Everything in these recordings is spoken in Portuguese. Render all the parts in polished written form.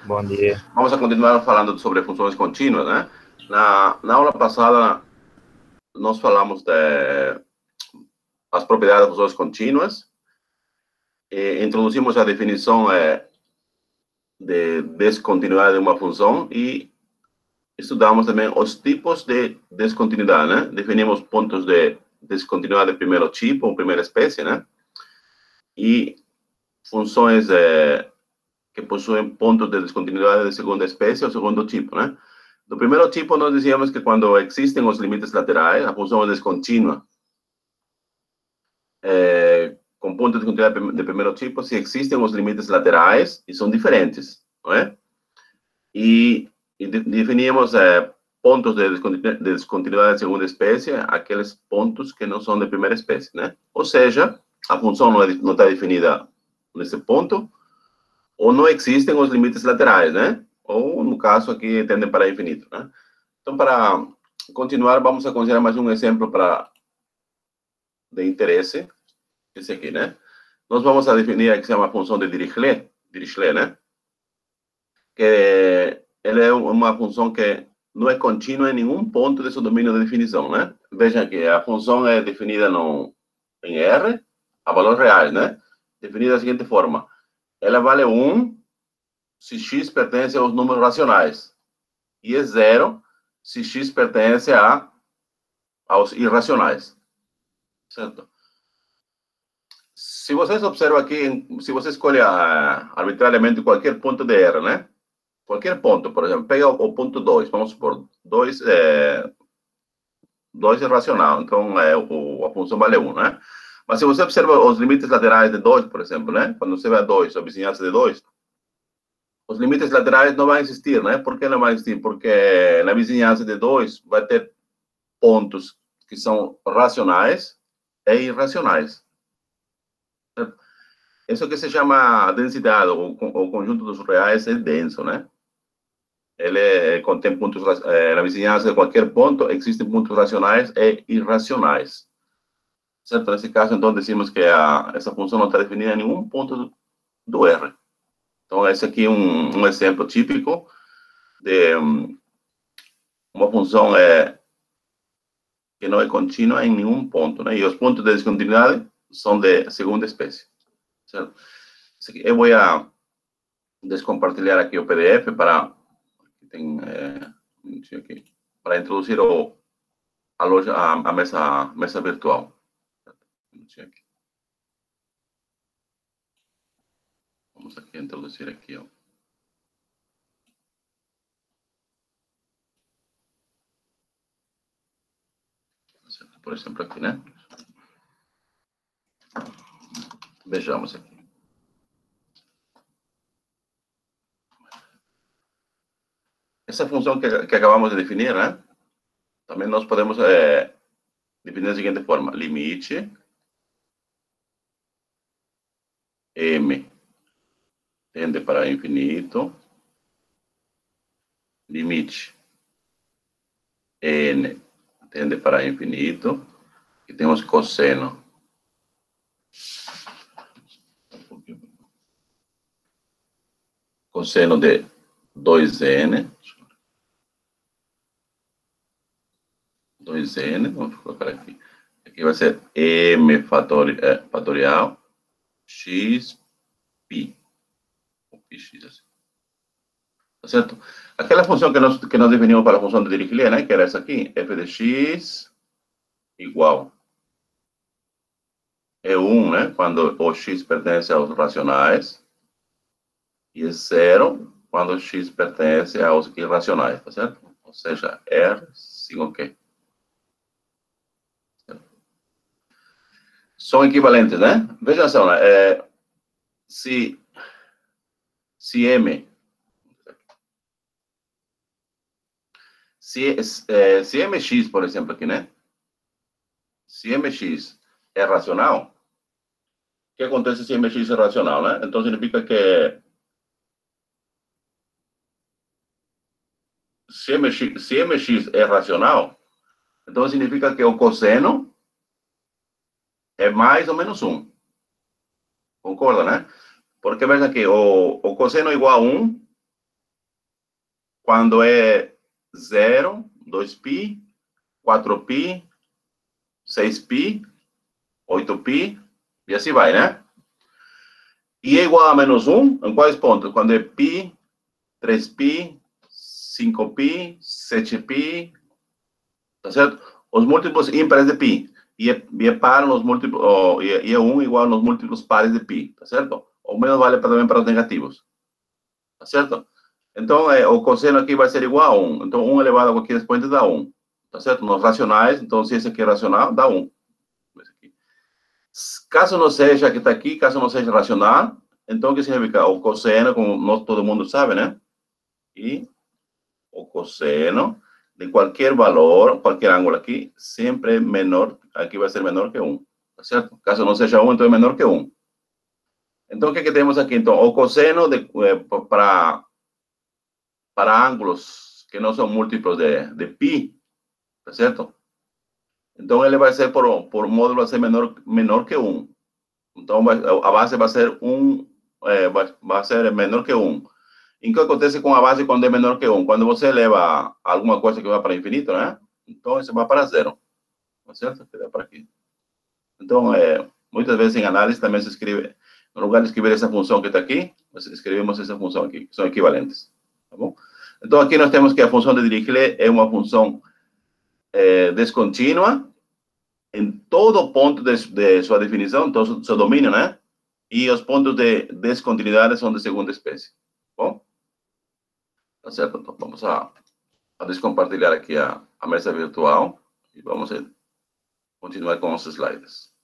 Bom dia. Vamos a continuar falando sobre funções contínuas, né? Na aula passada, nós falamos as propriedades das funções contínuas, e introduzimos a definição de descontinuidade de uma função e estudamos também os tipos de descontinuidade, né? Definimos pontos de descontinuidade de primeiro tipo ou primeira espécie, né? E funções que possuem pontos de descontinuidade de segunda espécie ou segundo tipo, né? Do primeiro tipo, nós dizíamos que quando existem os limites laterais, a função é descontínua. Com pontos de continuidade de primeiro tipo, se existem os limites laterais e são diferentes, não é? E definíamos pontos de descontinuidade de segunda espécie, aqueles pontos que não são de primeira espécie, né? Ou seja, a função não está definida nesse ponto, ou não existem os limites laterais, né? Ou, no caso aqui, tendem para infinito, né? Então, para continuar, vamos a considerar mais um exemplo de interesse, esse aqui, né? Nós vamos a definir aqui que se chama a função de Dirichlet, né? Que ela é uma função que não é contínua em nenhum ponto de seu domínio de definição, né? Veja que a função é definida em R, a valores reais, né? Definida da seguinte forma: ela vale 1 se x pertence aos números racionais, e é 0 se x pertence aos irracionais, certo? Se vocês observam aqui, se você escolhe arbitrariamente qualquer ponto de R, né? Qualquer ponto, por exemplo, pega o ponto 2, vamos supor, 2 é racional, então a função vale 1, né? Mas se você observa os limites laterais de 2, por exemplo, né? Quando você vê a 2, a vizinhança de 2, os limites laterais não vão existir, né? Por que não vai existir? Porque na vizinhança de 2 vai ter pontos que são racionais e irracionais. Isso que se chama densidade, o conjunto dos reais é denso, né? Ele contém pontos, na vizinhança de qualquer ponto, existem pontos racionais e irracionais. Certo? Nesse caso, então, decimos que essa função não está definida em nenhum ponto do R. Então, esse aqui é um exemplo típico de uma função que não é contínua em nenhum ponto, né? E os pontos de descontinuidade são de segunda espécie. Certo? Eu vou descompartilhar aqui o PDF tem aqui, para introduzir a mesa virtual. Vamos aqui introduzir aqui, ó. Por exemplo, aqui, né? Vejamos aqui. Essa função que acabamos de definir, né? Também nós podemos definir da seguinte forma: limite m tende para infinito, limite n tende para infinito, e temos cosseno de 2n, vamos colocar aqui. Aqui vai ser m fatorial x pi. X, assim. Tá certo? Aquela função que nós definimos para a função de Dirichlet, né? Que era essa aqui, f de x igual é 1, né? Quando o x pertence aos racionais, e é 0 quando o x pertence aos irracionais, tá certo? Ou seja, R igual Q. São equivalentes, né? Veja só, né? Se M se mx, por exemplo, aqui, né? Se mx é racional, o que acontece se mx é racional, né? Então significa que se mx é racional, então significa que o cosseno é mais ou menos 1. Concorda, né? Porque veja aqui, o cosseno é igual a 1 quando é 0, 2π, 4π, 6π, 8π, e assim vai, né? E é igual a menos 1 em quais pontos? Quando é π, 3π, 5π, 7π, tá certo? Os múltiplos ímpares de π. E é par nos múltiplos, e é 1 igual nos múltiplos pares de π, tá certo? O mesmo vale também para os negativos, tá certo? Então, o cosseno aqui vai ser igual a 1. Então, 1 elevado a qualquer expoente dá 1, tá certo? Nos racionais, então, se esse aqui é racional, dá 1. Caso não seja, que está aqui, caso não seja racional, então, o que significa? O cosseno, como todo mundo sabe, né? E o cosseno de qualquer valor, qualquer ângulo aqui, sempre é menor, aqui vai ser menor que 1, tá certo? Caso não seja 1, então é menor que 1. Então, o que temos aqui? Então, o cosseno para ângulos que não são múltiplos de π, tá certo? Então, ele vai ser, por módulo, vai ser menor que 1. Então, a base vai ser 1, vai ser menor que 1. E o que acontece com a base quando é menor que 1? Quando você eleva alguma coisa que vai para infinito, né? Então, isso vai para 0. Tá certo? Que dá para aqui. Então, muitas vezes em análise também se escreve, no lugar de escrever essa função que está aqui, nós escrevemos essa função aqui, que são equivalentes. Tá bom? Então, aqui nós temos que a função de Dirichlet é uma função descontínua em todo ponto de sua definição, todo seu domínio, né? E os pontos de descontinuidade são de segunda espécie. Bom? Tá certo? Então, vamos a descompartilhar aqui a mesa virtual e vamos continuar com os slides.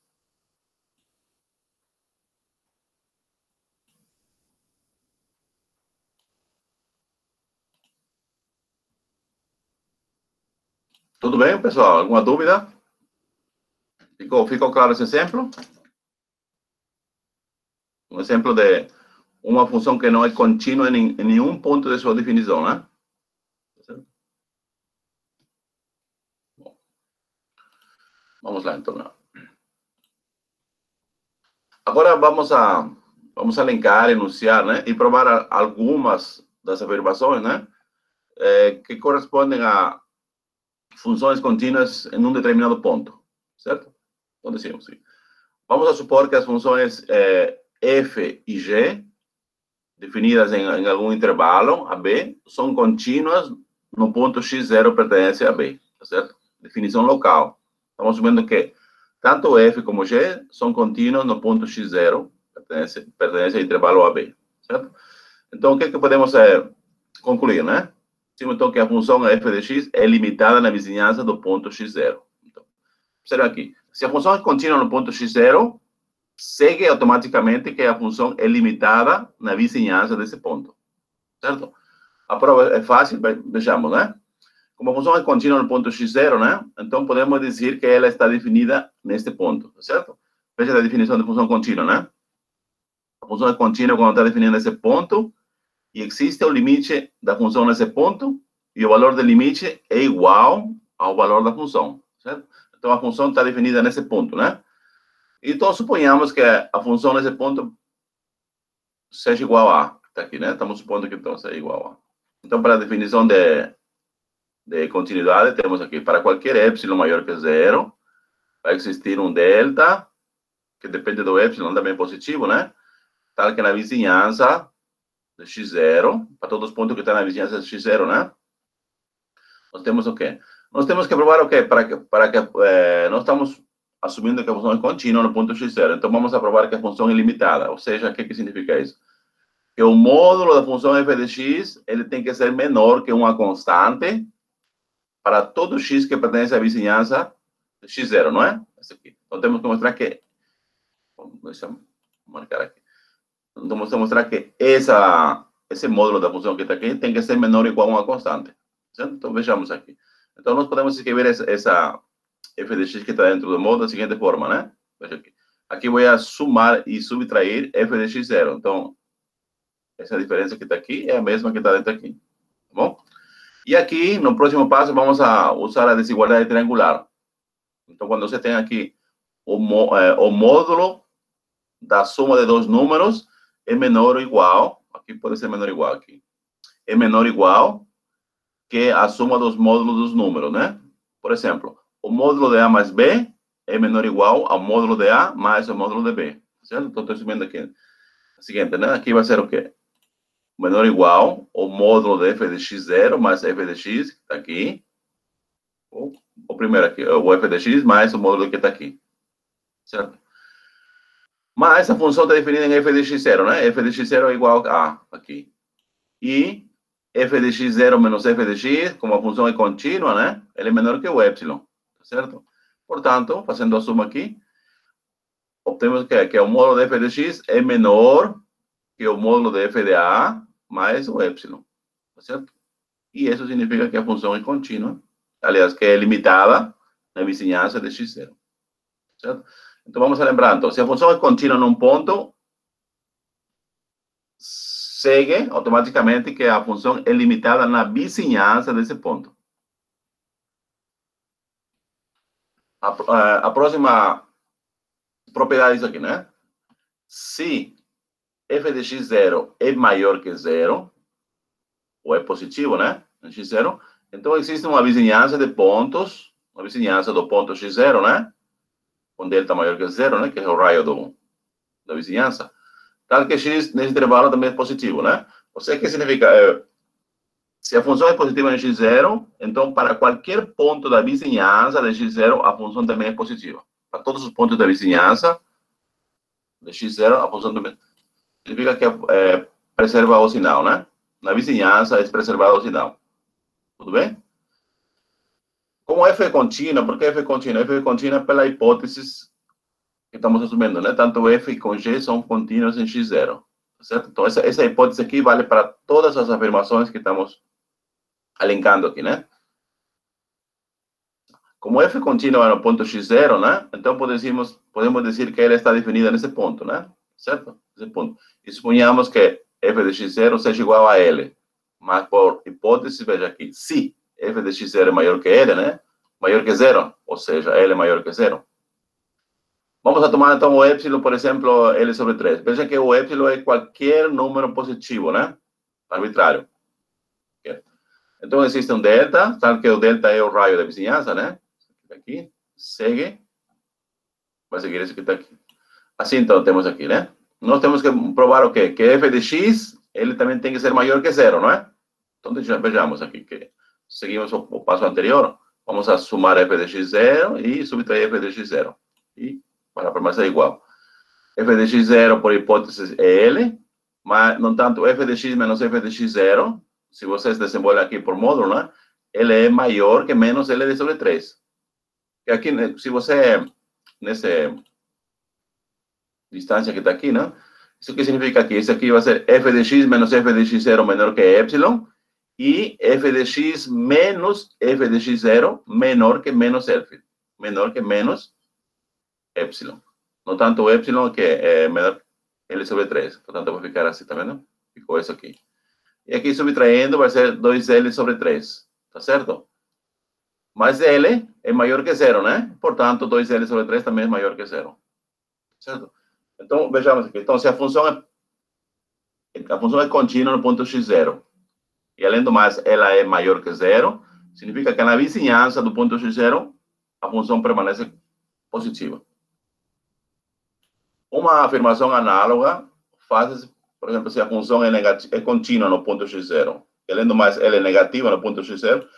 Tudo bem, pessoal? Alguma dúvida? Ficou claro esse exemplo? Um exemplo de uma função que não é contínua em nenhum ponto de sua definição, né? Bom, vamos lá, então. Agora vamos a linkar, enunciar, né? E provar algumas das afirmações, né? Que correspondem a funções contínuas em um determinado ponto, certo? Então, decimos assim. Vamos a supor que as funções f e g, definidas em algum intervalo, a b, são contínuas no ponto x0 pertence a b, tá certo? Definição local. Estamos assumindo que tanto f como g são contínuos no ponto x0, pertence ao intervalo AB, certo? Então, o que podemos concluir, né? Então, que a função f de x é limitada na vizinhança do ponto x0. Então, observe aqui. Se a função é contínua no ponto x0, segue automaticamente que a função é limitada na vizinhança desse ponto, certo? A prova é fácil, vejamos, né? Como a função é contínua no ponto x0, né? Então, podemos dizer que ela está definida neste ponto, certo? Veja a definição de função contínua, né? A função é contínua quando está definida nesse ponto e existe o limite da função nesse ponto e o valor do limite é igual ao valor da função, certo? Então, a função está definida nesse ponto, né? Então, suponhamos que a função nesse ponto seja igual a, está aqui, né? Estamos supondo que então seja igual a. Então, para a definição de continuidade, temos aqui, para qualquer epsilon maior que 0, vai existir um delta, que depende do epsilon, também positivo, né? Tal que na vizinhança de x0, para todos os pontos que estão na vizinhança de x0, né? Nós temos o quê? Nós temos que provar o quê? Nós estamos assumindo que a função é contínua no ponto x0. Então, vamos a provar que a função é ilimitada. Ou seja, o que significa isso? Que o módulo da função f de x, ele tem que ser menor que uma constante para todo x que pertence à vizinhança de x0, não é? Esse aqui. Então, temos que mostrar que... Deixa eu marcar aqui. Então, vamos mostrar que esse módulo da função que está aqui tem que ser menor ou igual a uma constante. Certo? Então, vejamos aqui. Então, nós podemos escrever essa f de x que está dentro do módulo da seguinte forma, né? Veja aqui. Aqui vou a somar e subtrair f de x0. Então, essa diferença que está aqui é a mesma que está dentro aqui. Tá bom? E aqui, no próximo passo, vamos a usar a desigualdade triangular. Então, quando você tem aqui o módulo da soma de dois números é menor ou igual, aqui pode ser menor ou igual aqui, é menor ou igual que a soma dos módulos dos números, né? Por exemplo, o módulo de A mais B é menor ou igual ao módulo de A mais o módulo de B, certo? Então, estou subindo aqui. O seguinte, né? Aqui vai ser o quê? Menor ou igual ao módulo de f de x0 mais f de x, que está aqui. O primeiro aqui, o f de x mais o módulo que está aqui, certo? Mas essa função está definida em f de x0, né? F de x0 é igual a aqui. E f de x0 menos f de x, como a função é contínua, né? Ele é menor que o epsilon, certo? Portanto, fazendo a suma aqui, obtemos que o módulo de f de x é menor que o módulo de f de a mais o epsilon, certo? E isso significa que a função é contínua, aliás, que é limitada na vizinhança de x0, certo? Então, vamos a lembrar, então, se a função é contínua num ponto, segue automaticamente que a função é limitada na vizinhança desse ponto. A próxima propriedade é isso aqui, né? Se f de x0 é maior que zero, ou é positivo, né? Em x0, então existe uma vizinhança de pontos, uma vizinhança do ponto x0, né? Com delta maior que zero, né? Que é o raio da vizinhança. Tal que x nesse intervalo também é positivo, né? Ou seja, o que significa? Se a função é positiva em x0, então para qualquer ponto da vizinhança de x0, a função também é positiva. Para todos os pontos da vizinhança de x0, a função também significa que preserva o sinal, né? Na vizinhança é preservado o sinal. Tudo bem? Como f é contínua, por que f é contínua? F é contínua pela hipótese que estamos assumindo, né? Tanto f com g são contínuos em x0, certo? Então, essa hipótese aqui vale para todas as afirmações que estamos alencando aqui, né? Como f contínua no ponto x0, né? Então, podemos dizer que ela está definida nesse ponto, né? Certo? Nesse ponto. E suponhamos que f de x0 seja igual a L. Mas, por hipótese, veja aqui, se f de x0 é maior que L, né? Maior que zero, ou seja, L é maior que zero. Vamos a tomar, então, o epsilon, por exemplo, L sobre 3. Veja que o epsilon é qualquer número positivo, né? Arbitrário. Então, existe um delta, tal que o delta é o raio da vizinhança, né? Aqui, segue, vai seguir esse que está aqui. Assim, então, temos aqui, né? Nós temos que provar o quê? Que f de x, ele também tem que ser maior que zero, não é? Então, vejamos aqui, que seguimos o passo anterior. Vamos a sumar f de x0 e subtrair f de x0. E para permanecer igual. F de x0, por hipótese, é L, mas, no tanto, f de x menos f de x0, se vocês desenvolvem aqui por módulo, né? Ele é maior que menos L sobre 3. E aqui, se você, nessa distância que está aqui, né? Isso que significa que isso aqui vai ser f de x menos f de x0 menor que epsilon, e f de x menos f de x0 menor que menos f, menor que menos epsilon. No tanto, o epsilon que é menor L sobre 3. Portanto, vai ficar assim, tá vendo? Ficou isso aqui. E aqui, subtraindo, vai ser 2L sobre 3. Tá certo? Mas L é maior que zero, né? Portanto, 2L sobre 3 também é maior que zero. Certo? Então, vejamos aqui. Então, se a função é contínua no ponto x0, e além do mais, ela é maior que zero, significa que na vizinhança do ponto x0, a função permanece positiva. Uma afirmação análoga faz, por exemplo, se a função é contínua no ponto x0, e além do mais, ela é negativa no ponto x0,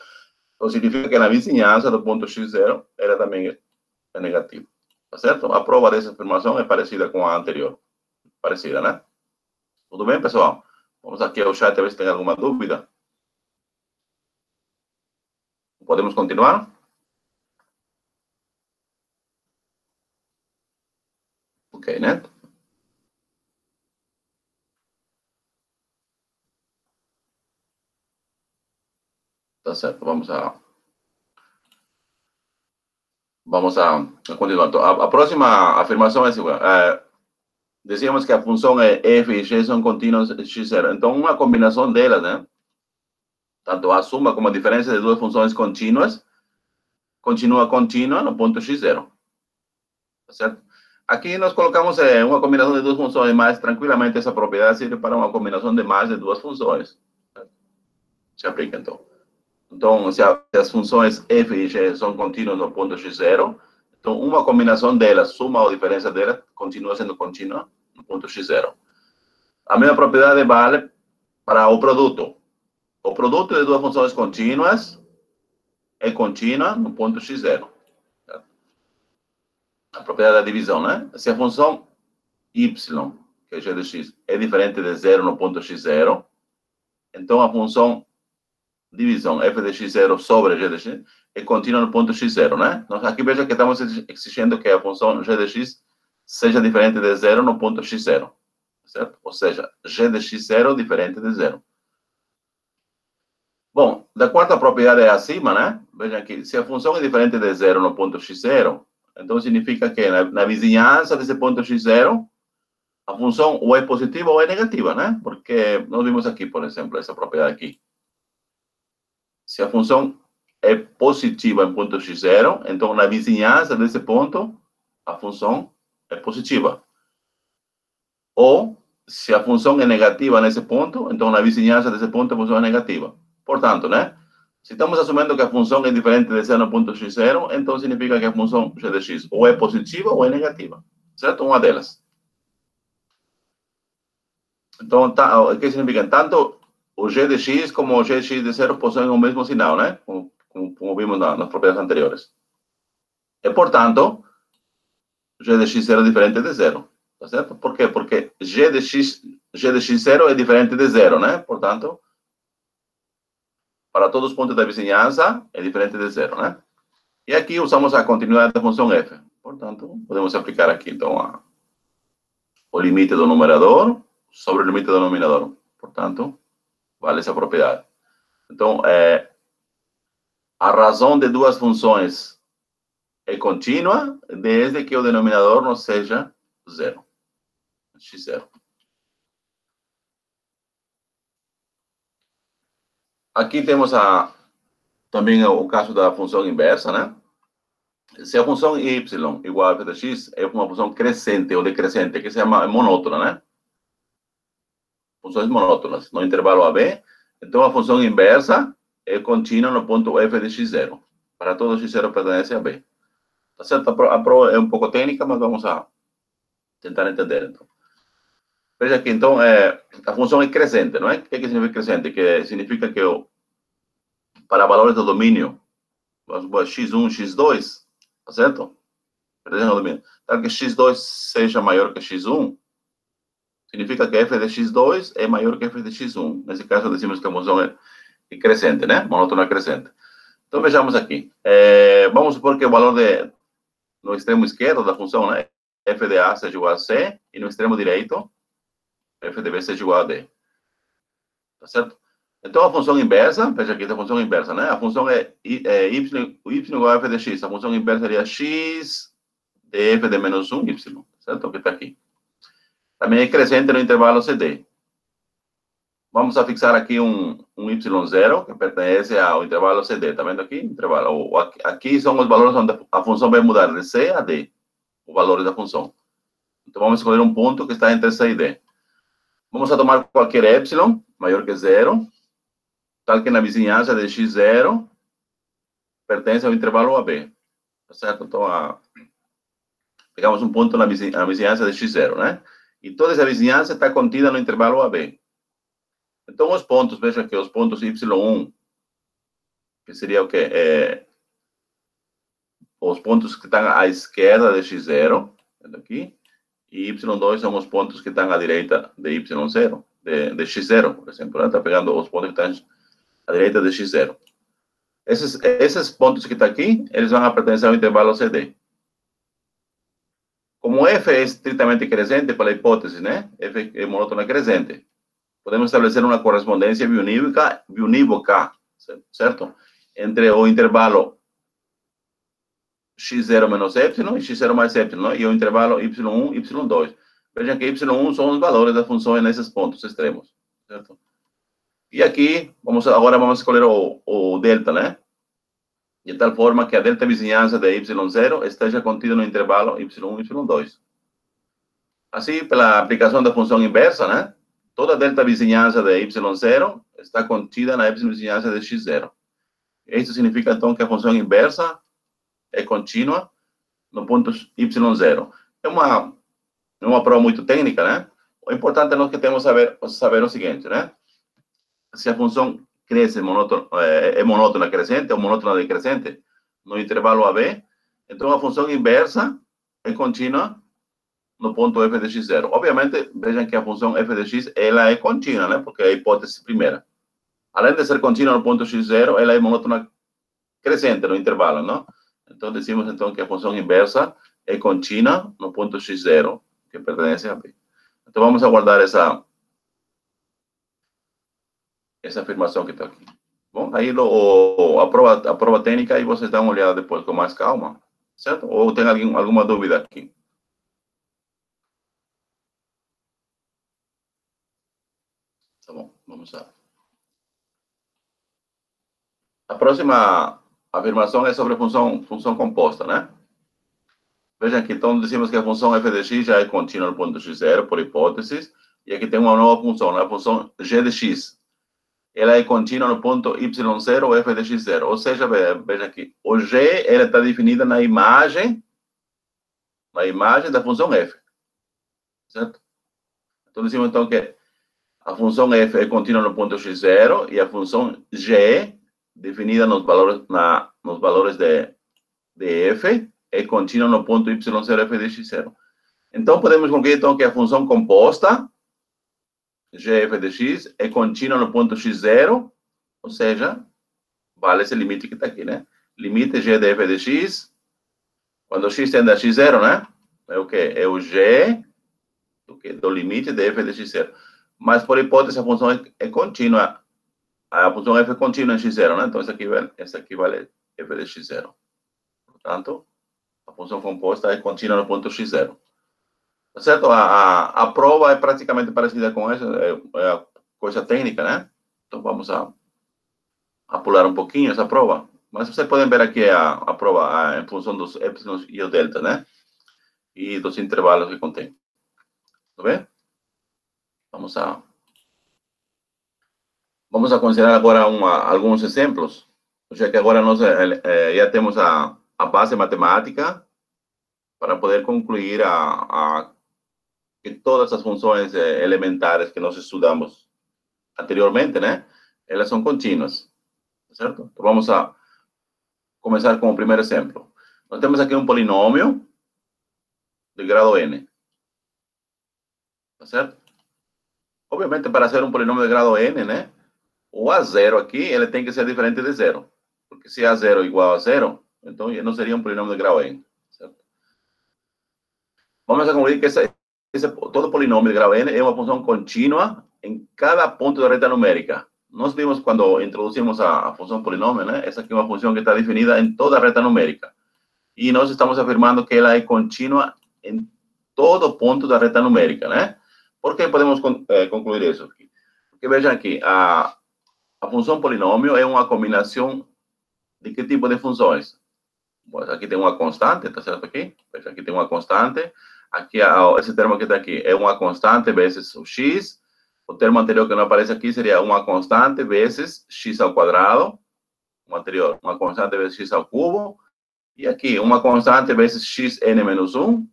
então significa que na vizinhança do ponto x0, ela também é negativa. Tá certo? A prova dessa afirmação é parecida com a anterior. Parecida, né? Tudo bem, pessoal? Vamos aqui ao chat, ver se tem alguma dúvida. Podemos continuar? Ok, né? Tá certo, vamos a continuar. Então, a próxima afirmação é assim, dizíamos que a função é f e g são contínuos x0. Então, uma combinação delas, né? Tanto a suma como a diferença de duas funções contínuas continua contínua no ponto x0. Tá certo? Aqui nós colocamos uma combinação de duas funções, mas tranquilamente essa propriedade serve para uma combinação de mais de duas funções. Se aplica, então. Então, se as funções f e g são contínuas no ponto x0, então uma combinação delas, suma ou diferença delas, continua sendo contínua no ponto x0. A mesma propriedade vale para o produto. O produto de duas funções contínuas é contínua no ponto x0. A propriedade da divisão, né? Se a função y, que é g de x, é diferente de zero no ponto x0, então a função divisão f de x0 sobre g de x é contínua no ponto x0, né? Então, aqui veja que estamos exigindo que a função g de x seja diferente de zero no ponto x0, certo? Ou seja, g de x0 diferente de zero. Bom, da quarta propriedade acima, né? Veja aqui, se a função é diferente de zero no ponto x0, então significa que na vizinhança desse ponto x0, a função ou é positiva ou é negativa, né? Porque nós vimos aqui, por exemplo, essa propriedade aqui. Se a função é positiva em ponto x0, então na vizinhança desse ponto, a função é positiva. Ou, se a função é negativa nesse ponto, então na vizinhança desse ponto a função é negativa. Portanto, né? Se estamos assumindo que a função é diferente de zero no ponto x0, então significa que a função g de x ou é positiva ou é negativa. Certo? Uma delas. Então, o que significa? Tanto o g de x como o g de x de zero possuem o mesmo sinal, né? Como vimos nas propriedades anteriores. E, portanto, g de x0 é diferente de zero. Tá certo? Por quê? Porque g de x0 é diferente de zero, né? Portanto, para todos os pontos da vizinhança, é diferente de zero, né? E aqui usamos a continuidade da função f. Portanto, podemos aplicar aqui, então, o limite do numerador sobre o limite do denominador. Portanto, vale essa propriedade. Então, a razão de duas funções é contínua desde que o denominador não seja zero. x0. Aqui temos também o caso da função inversa, né? Se a função y igual a f de x é uma função crescente ou decrescente, que se chama monótona, né? Funções monótonas, no intervalo AB, então a função inversa é contínua no ponto f de x0. Para todo x0 pertence a B. Tá certo? A prova é um pouco técnica, mas vamos tentar entender, então. Veja aqui, então, a função é crescente, não é? O que significa crescente? Que significa que para valores do domínio, vamos supor, x1, x2, tá certo? Pertence ao domínio. Tal que x2 seja maior que x1, significa que f de x2 é maior que f de x1. Nesse caso, decimos que a função é crescente, né? Monótona crescente. Então, vejamos aqui. Vamos supor que o valor no extremo esquerdo da função, né? F de A seja igual a C, e no extremo direito, f de B seja igual a D. Tá certo? Então, a função inversa, veja aqui, a função inversa, né? A função é y igual a f de x. A função inversa seria x de f de menos 1, y. Certo? O que está aqui. Também é crescente no intervalo CD. Vamos a fixar aqui um y0, que pertence ao intervalo CD. Está vendo aqui? Intervalo. Aqui são os valores onde a função vai mudar de C a D. Os valores da função. Então, vamos escolher um ponto que está entre C e D. Vamos a tomar qualquer epsilon maior que zero, tal que na vizinhança de x0 pertence ao intervalo AB. Tá certo? Então, pegamos um ponto na vizinhança de x0, né? E toda essa vizinhança está contida no intervalo AB. Então, os pontos, veja que os pontos y1, que seria o quê? Os pontos que estão à esquerda de x0, aqui, e y2 são os pontos que estão à direita de y0, de x0, por exemplo, né? Está pegando os pontos que estão à direita de x0. Esses pontos que estão aqui, eles vão pertencer ao intervalo CD. Como f é estritamente crescente, pela hipótese, né? F é monótona crescente. Podemos estabelecer uma correspondência biunívoca, certo? Entre o intervalo x0 menos epsilon e x0 mais epsilon, né? E o intervalo y1 e y2. Vejam que y1 são os valores das funções nesses pontos extremos, certo? E aqui, agora vamos escolher o delta, né? De tal forma que a delta vizinhança de y0 esteja contida no intervalo y1 e y2. Assim, pela aplicação da função inversa, né? Toda a delta vizinhança de y0 está contida na vizinhança de x0. Isso significa, então, que a função inversa é contínua no ponto y0. É uma prova muito técnica, né? O importante é nós que temos saber o seguinte, né? Se a função cresce é monótona crescente ou monótona decrescente no intervalo AB, então a função inversa é contínua no ponto f de x0. Obviamente, vejam que a função f de x ela é contínua, né? Porque é a hipótese primeira. Além de ser contínua no ponto x0, ela é monótona crescente no intervalo, não? Então, decimos então que a função inversa é contínua no ponto x0, que pertence a B. Então, vamos aguardar essa afirmação que está aqui. Bom, aí a prova técnica, aí vocês dão uma olhada depois com mais calma, certo? Ou tem alguma dúvida aqui? Tá bom, vamos lá. A próxima afirmação é sobre função composta, né? Vejam aqui, então, dizemos que a função f de x já é contínua no ponto x0, por hipóteses, e aqui tem uma nova função, né? A função g de x. Ela é contínua no ponto y0 ou f de x0. Ou seja, veja aqui, o g ela está definida na imagem da função f, certo? Então, dizemos então que a função f é contínua no ponto x0 e a função g, definida nos valores de f, é contínua no ponto y0 f de x0. Então, podemos concluir então, que a função composta gf de x é contínua no ponto x0, ou seja, vale esse limite que está aqui, né? Limite g de f de x, quando x tende a x0, né? É o quê? É o g do limite de f de x0. Mas, por hipótese, a função é contínua. A função f é contínua em x0, né? Então, essa aqui vale f de x0. Portanto, a função composta é contínua no ponto x0. Tá certo? A prova é praticamente parecida com essa, é coisa técnica, né? Então, vamos a pular um pouquinho essa prova. Mas vocês podem ver aqui a prova em função dos epsilons e o delta, né? E dos intervalos que contém. Tudo bem? Vamos a considerar agora alguns exemplos, já que agora nós já temos a base matemática para poder concluir que todas as funções elementares que nós estudamos anteriormente, né? Elas são contínuas, certo? Então, vamos a começar com o primeiro exemplo. Nós temos aqui um polinômio de grado n, tá certo? Obviamente, para ser um polinômio de grado n, né? O A0 aqui, ele tem que ser diferente de zero. Porque se A0 é igual a zero, então não seria um polinômio de grau n, certo? Vamos a concluir que todo polinômio de grau n é uma função contínua em cada ponto da reta numérica. Nós vimos quando introduzimos a função polinômio, né? Essa aqui é uma função que está definida em toda a reta numérica. E nós estamos afirmando que ela é contínua em todo ponto da reta numérica, né? Por que podemos concluir isso aqui? Porque vejam aqui, a função polinômio é uma combinação de que tipo de funções? Bom, aqui tem uma constante, tá certo aqui? Veja, aqui tem uma constante. Aqui, esse termo que está aqui é uma constante vezes o x. O termo anterior que não aparece aqui seria uma constante vezes x ao quadrado. O anterior, uma constante vezes x ao cubo. E aqui, uma constante vezes xn menos 1.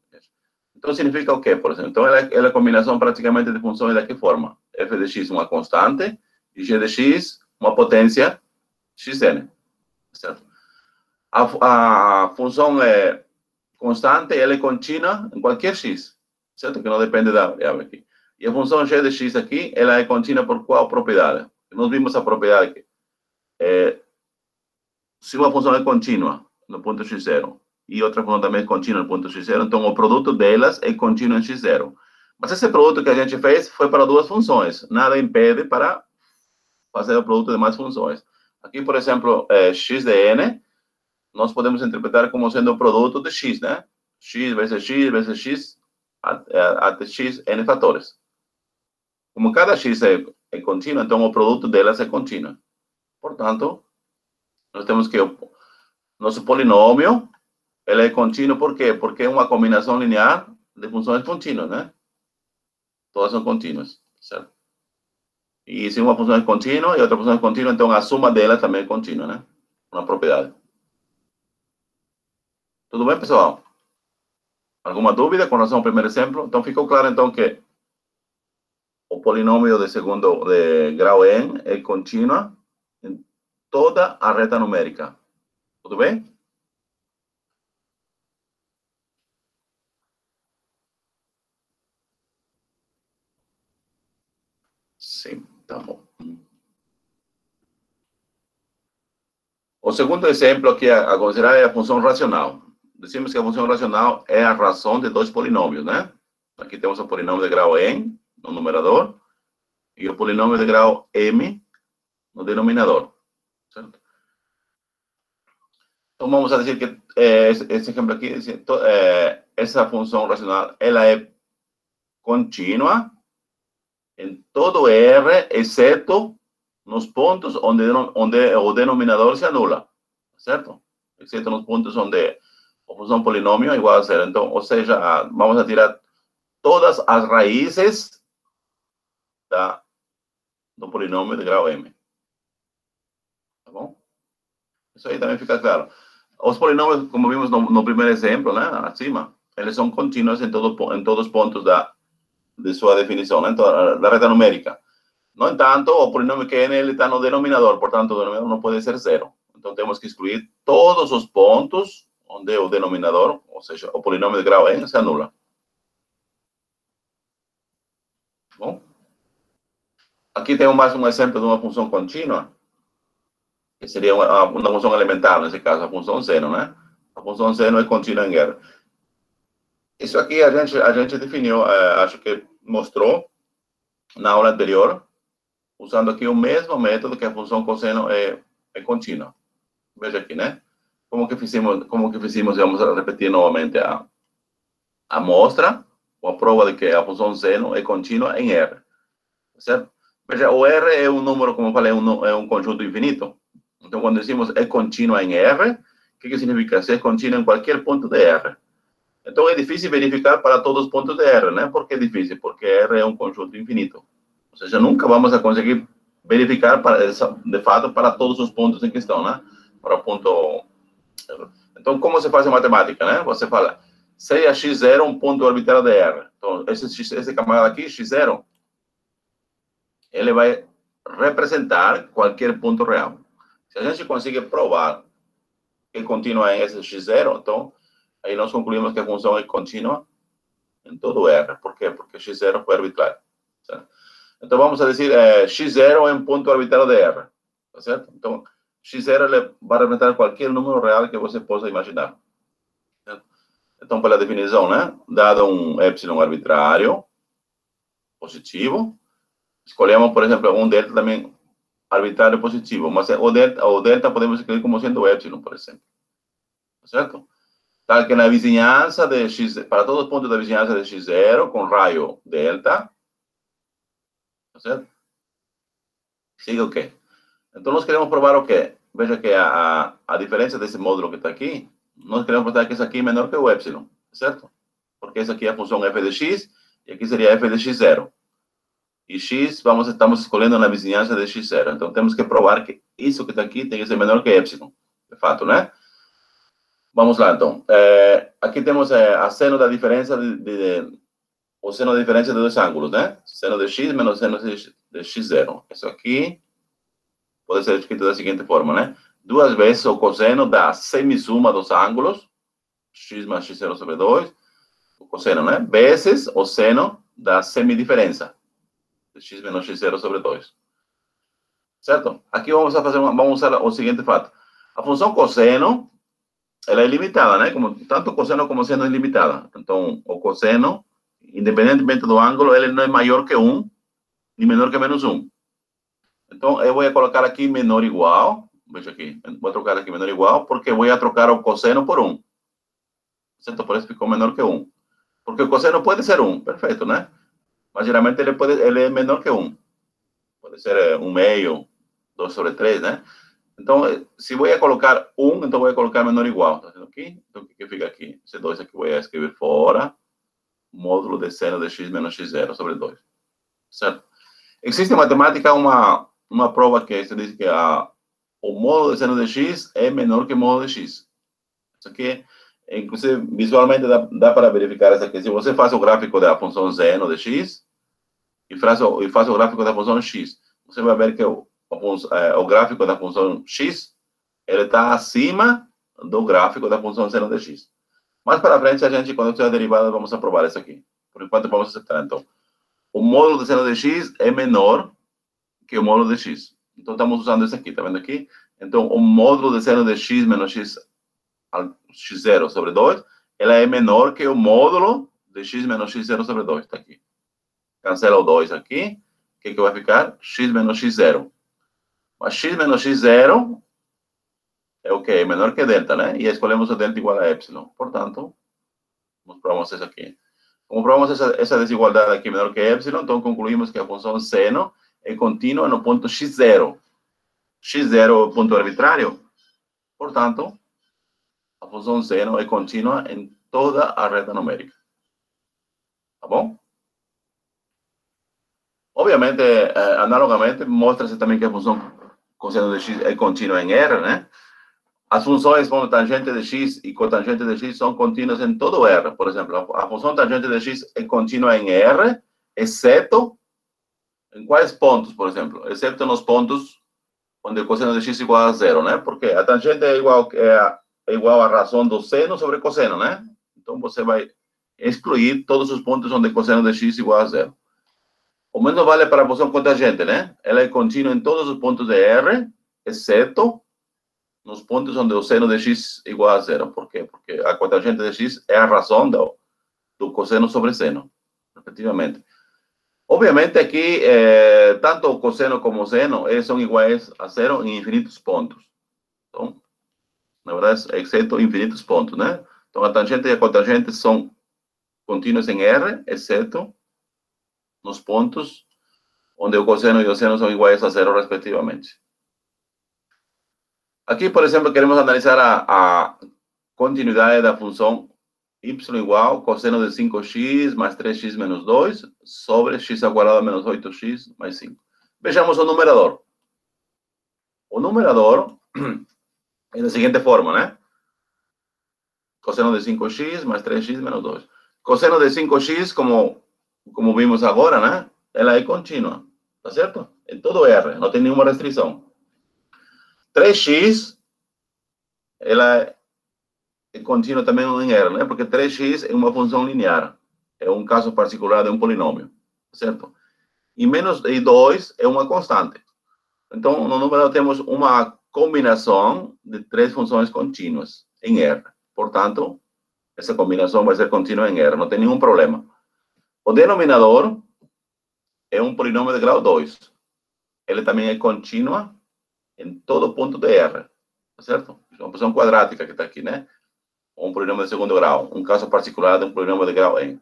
Então, significa o quê, por exemplo? Então, ela é a combinação praticamente de funções da que forma? F de x, uma constante, e g de x, uma potência xn. Certo? A função constante, ela é contínua em qualquer x, certo? Que não depende da variável aqui. E a função g de x aqui, ela é contínua por qual propriedade? Nós vimos a propriedade aqui. Se uma função é contínua no ponto x0 e outra função também é contínua no ponto x0, então o produto delas é contínuo em x0. Mas esse produto que a gente fez foi para duas funções. Nada impede para fazer o produto de mais funções. Aqui, por exemplo, x de n, nós podemos interpretar como sendo o produto de x, né? X vezes x, até x, n fatores. Como cada x é contínuo, então o produto delas é contínuo. Portanto, nós temos que o nosso polinômio, ele é contínuo, por quê? Porque é uma combinação linear de funções contínuas, né? Todas são contínuas, certo? E se uma função é contínua e outra função é contínua, então a soma delas também é contínua, né? uma propriedade. Tudo bem, pessoal? Alguma dúvida com relação ao primeiro exemplo? Então, ficou claro, então, que o polinômio de grau n é contínua em toda a reta numérica. Tudo bem? Sim, tá bom. O segundo exemplo aqui a considerar é a função racional. Dizemos que a função racional é a razão de dois polinômios, né? Aqui temos o polinômio de grau n no numerador e o polinômio de grau m no denominador, certo? Então vamos a dizer que esse exemplo aqui, essa função racional, ela é contínua em todo R, exceto nos pontos onde o denominador se anula, certo? Exceto nos pontos onde a função polinômio é igual a zero. Então, ou seja, vamos a tirar todas as raízes do polinômio de grau m. Tá bom? Isso aí também fica claro. Os polinômios, como vimos no primeiro exemplo, né, acima, eles são contínuos em todos os pontos de sua definição, né, da reta numérica. No entanto, o polinômio que n ele está no denominador, portanto, o denominador não pode ser zero. Então, temos que excluir todos os pontos onde o denominador, ou seja, o polinômio de grau n, se anula. Bom? Aqui tem mais um exemplo de uma função contínua, que seria uma função elementar, nesse caso, a função seno, né? A função seno é contínua em R. Isso aqui a gente definiu, acho que mostrou na aula anterior, usando aqui o mesmo método que a função cosseno é contínua. Veja aqui, né? Como que fizemos, vamos repetir novamente a amostra, ou a prova de que a função seno é contínua em R. Certo? Veja, o R é um número, como eu falei, é um conjunto infinito. Então, quando decimos é contínua em R, o que significa? Se é contínua em qualquer ponto de R. Então, é difícil verificar para todos os pontos de R, né? Por que é difícil? Porque R é um conjunto infinito. Ou seja, nunca vamos a conseguir verificar, de fato, para todos os pontos em questão, né? Para o ponto... Então, como se faz a matemática, né? Você fala, seja x0 um ponto orbital de R. Então, esse camarada aqui, x0, ele vai representar qualquer ponto real. Se a gente conseguir provar que contínua em esse x0, então, aí nós concluímos que a função é contínua em todo R. Por quê? Porque x0 foi arbitrário. Certo? Então, vamos a dizer, x0 é um ponto orbital de R. Tá certo? Então, x0 ele vai representar qualquer número real que você possa imaginar. Certo? Então, pela definição, né? Dado um epsilon arbitrário, positivo, escolhemos, por exemplo, um delta também arbitrário positivo, mas o delta podemos escrever como sendo epsilon, por exemplo. Certo? Tal que na vizinhança de x, para todos os pontos da vizinhança de x0, com raio delta, certo? Siga o quê? Então, nós queremos provar o quê? Veja que a diferença desse módulo que está aqui, nós queremos provar que esse aqui é menor que o epsilon, certo? Porque essa aqui é a função f de x, e aqui seria f de x0. E x, estamos escolhendo na vizinhança de x0. Então, temos que provar que isso que está aqui tem que ser menor que epsilon. De fato, né? Vamos lá, então. Aqui temos a seno da diferença o seno da diferença de dois ângulos, né? Seno de x menos seno de x0. Isso aqui pode ser escrito da seguinte forma, né? Duas vezes o cosseno da semissuma dos ângulos, x mais x0 sobre 2, o cosseno, né? Vezes o seno da semidiferença, x menos x0 sobre 2. Certo? Aqui vamos usar o seguinte fato. A função cosseno, ela é limitada, né? Tanto cosseno como seno é limitada. Então, o cosseno, independentemente do ângulo, ele não é maior que 1, nem menor que menos 1. Então, eu vou colocar aqui menor igual. Veja aqui, vou trocar aqui menor igual, porque vou trocar o cosseno por 1. Certo? Por isso ficou menor que 1. Porque o cosseno pode ser 1, perfeito, né? Mas geralmente ele é menor que 1. Pode ser 1 meio, 2 sobre 3, né? Então, se vou colocar 1, então vou colocar menor igual. Tá vendo aqui? Então, o que fica aqui? Esse 2 aqui vou escrever fora. Módulo de seno de x menos x0 sobre 2. Certo? Existe em matemática uma prova que se diz que o módulo de seno de x é menor que o módulo de x. Isso aqui, inclusive, visualmente dá para verificar isso aqui. Se você faz o gráfico da função seno de x e faz o gráfico da função x, você vai ver que o gráfico da função x ele está acima do gráfico da função seno de x. Mais para frente, a gente, quando tiver a derivada, vamos aprovar isso aqui. Por enquanto, vamos aceitar. Então, o módulo de seno de x é menor que o módulo de x. Então, estamos usando isso aqui, tá vendo aqui? Então, o módulo de seno de x menos x x0 sobre 2, ela é menor que o módulo de x menos x0 sobre 2. Está aqui. Cancela o 2 aqui. O que vai ficar? X menos x0. Mas x menos x0 é o quê? Menor que delta, né? E escolhemos o delta igual a epsilon. Portanto, provamos isso aqui. Como provamos essa desigualdade aqui menor que epsilon, então concluímos que a função seno é contínua no ponto x0. x0 é o ponto arbitrário. Portanto, a função seno é contínua em toda a reta numérica. Tá bom? Obviamente, analogamente, mostra-se também que a função cosseno de x é contínua em R, né? As funções como tangente de x e cotangente de x são contínuas em todo R. Por exemplo, a função tangente de x é contínua em R, exceto em quais pontos, por exemplo? Exceto nos pontos onde o cosseno de x é igual a zero, né? Porque a tangente é igual à razão do seno sobre cosseno, né? Então, você vai excluir todos os pontos onde o cosseno de x é igual a zero. O mesmo vale para a função cotangente, né? Ela é contínua em todos os pontos de R, exceto nos pontos onde o seno de x é igual a zero. Por quê? Porque a cotangente de x é a razão do cosseno sobre seno, respectivamente. Obviamente, aqui, tanto o cosseno como o seno são iguais a zero em infinitos pontos. Então, na verdade, exceto infinitos pontos, né? Então, a tangente e a cotangente são contínuas em R, exceto nos pontos onde o cosseno e o seno são iguais a zero, respectivamente. Aqui, por exemplo, queremos analisar a continuidade da função y igual cosseno de 5x mais 3x menos 2 sobre x ao quadrado menos 8x mais 5. Vejamos o numerador. O numerador é da seguinte forma, né? Cosseno de 5x mais 3x menos 2. Cosseno de 5x, como vimos agora, né? Ela é contínua, tá certo? Em todo R, não tem nenhuma restrição. 3x, ela é contínua também em R, né? Porque 3x é uma função linear. É um caso particular de um polinômio, certo? E menos 2 é uma constante. Então, no número temos uma combinação de três funções contínuas em R. Portanto, essa combinação vai ser contínua em R, não tem nenhum problema. O denominador é um polinômio de grau 2. Ele também é contínua em todo ponto de R, certo? É uma função quadrática que está aqui, né? Um polinômio de segundo grau, um caso particular de um polinômio de grau n.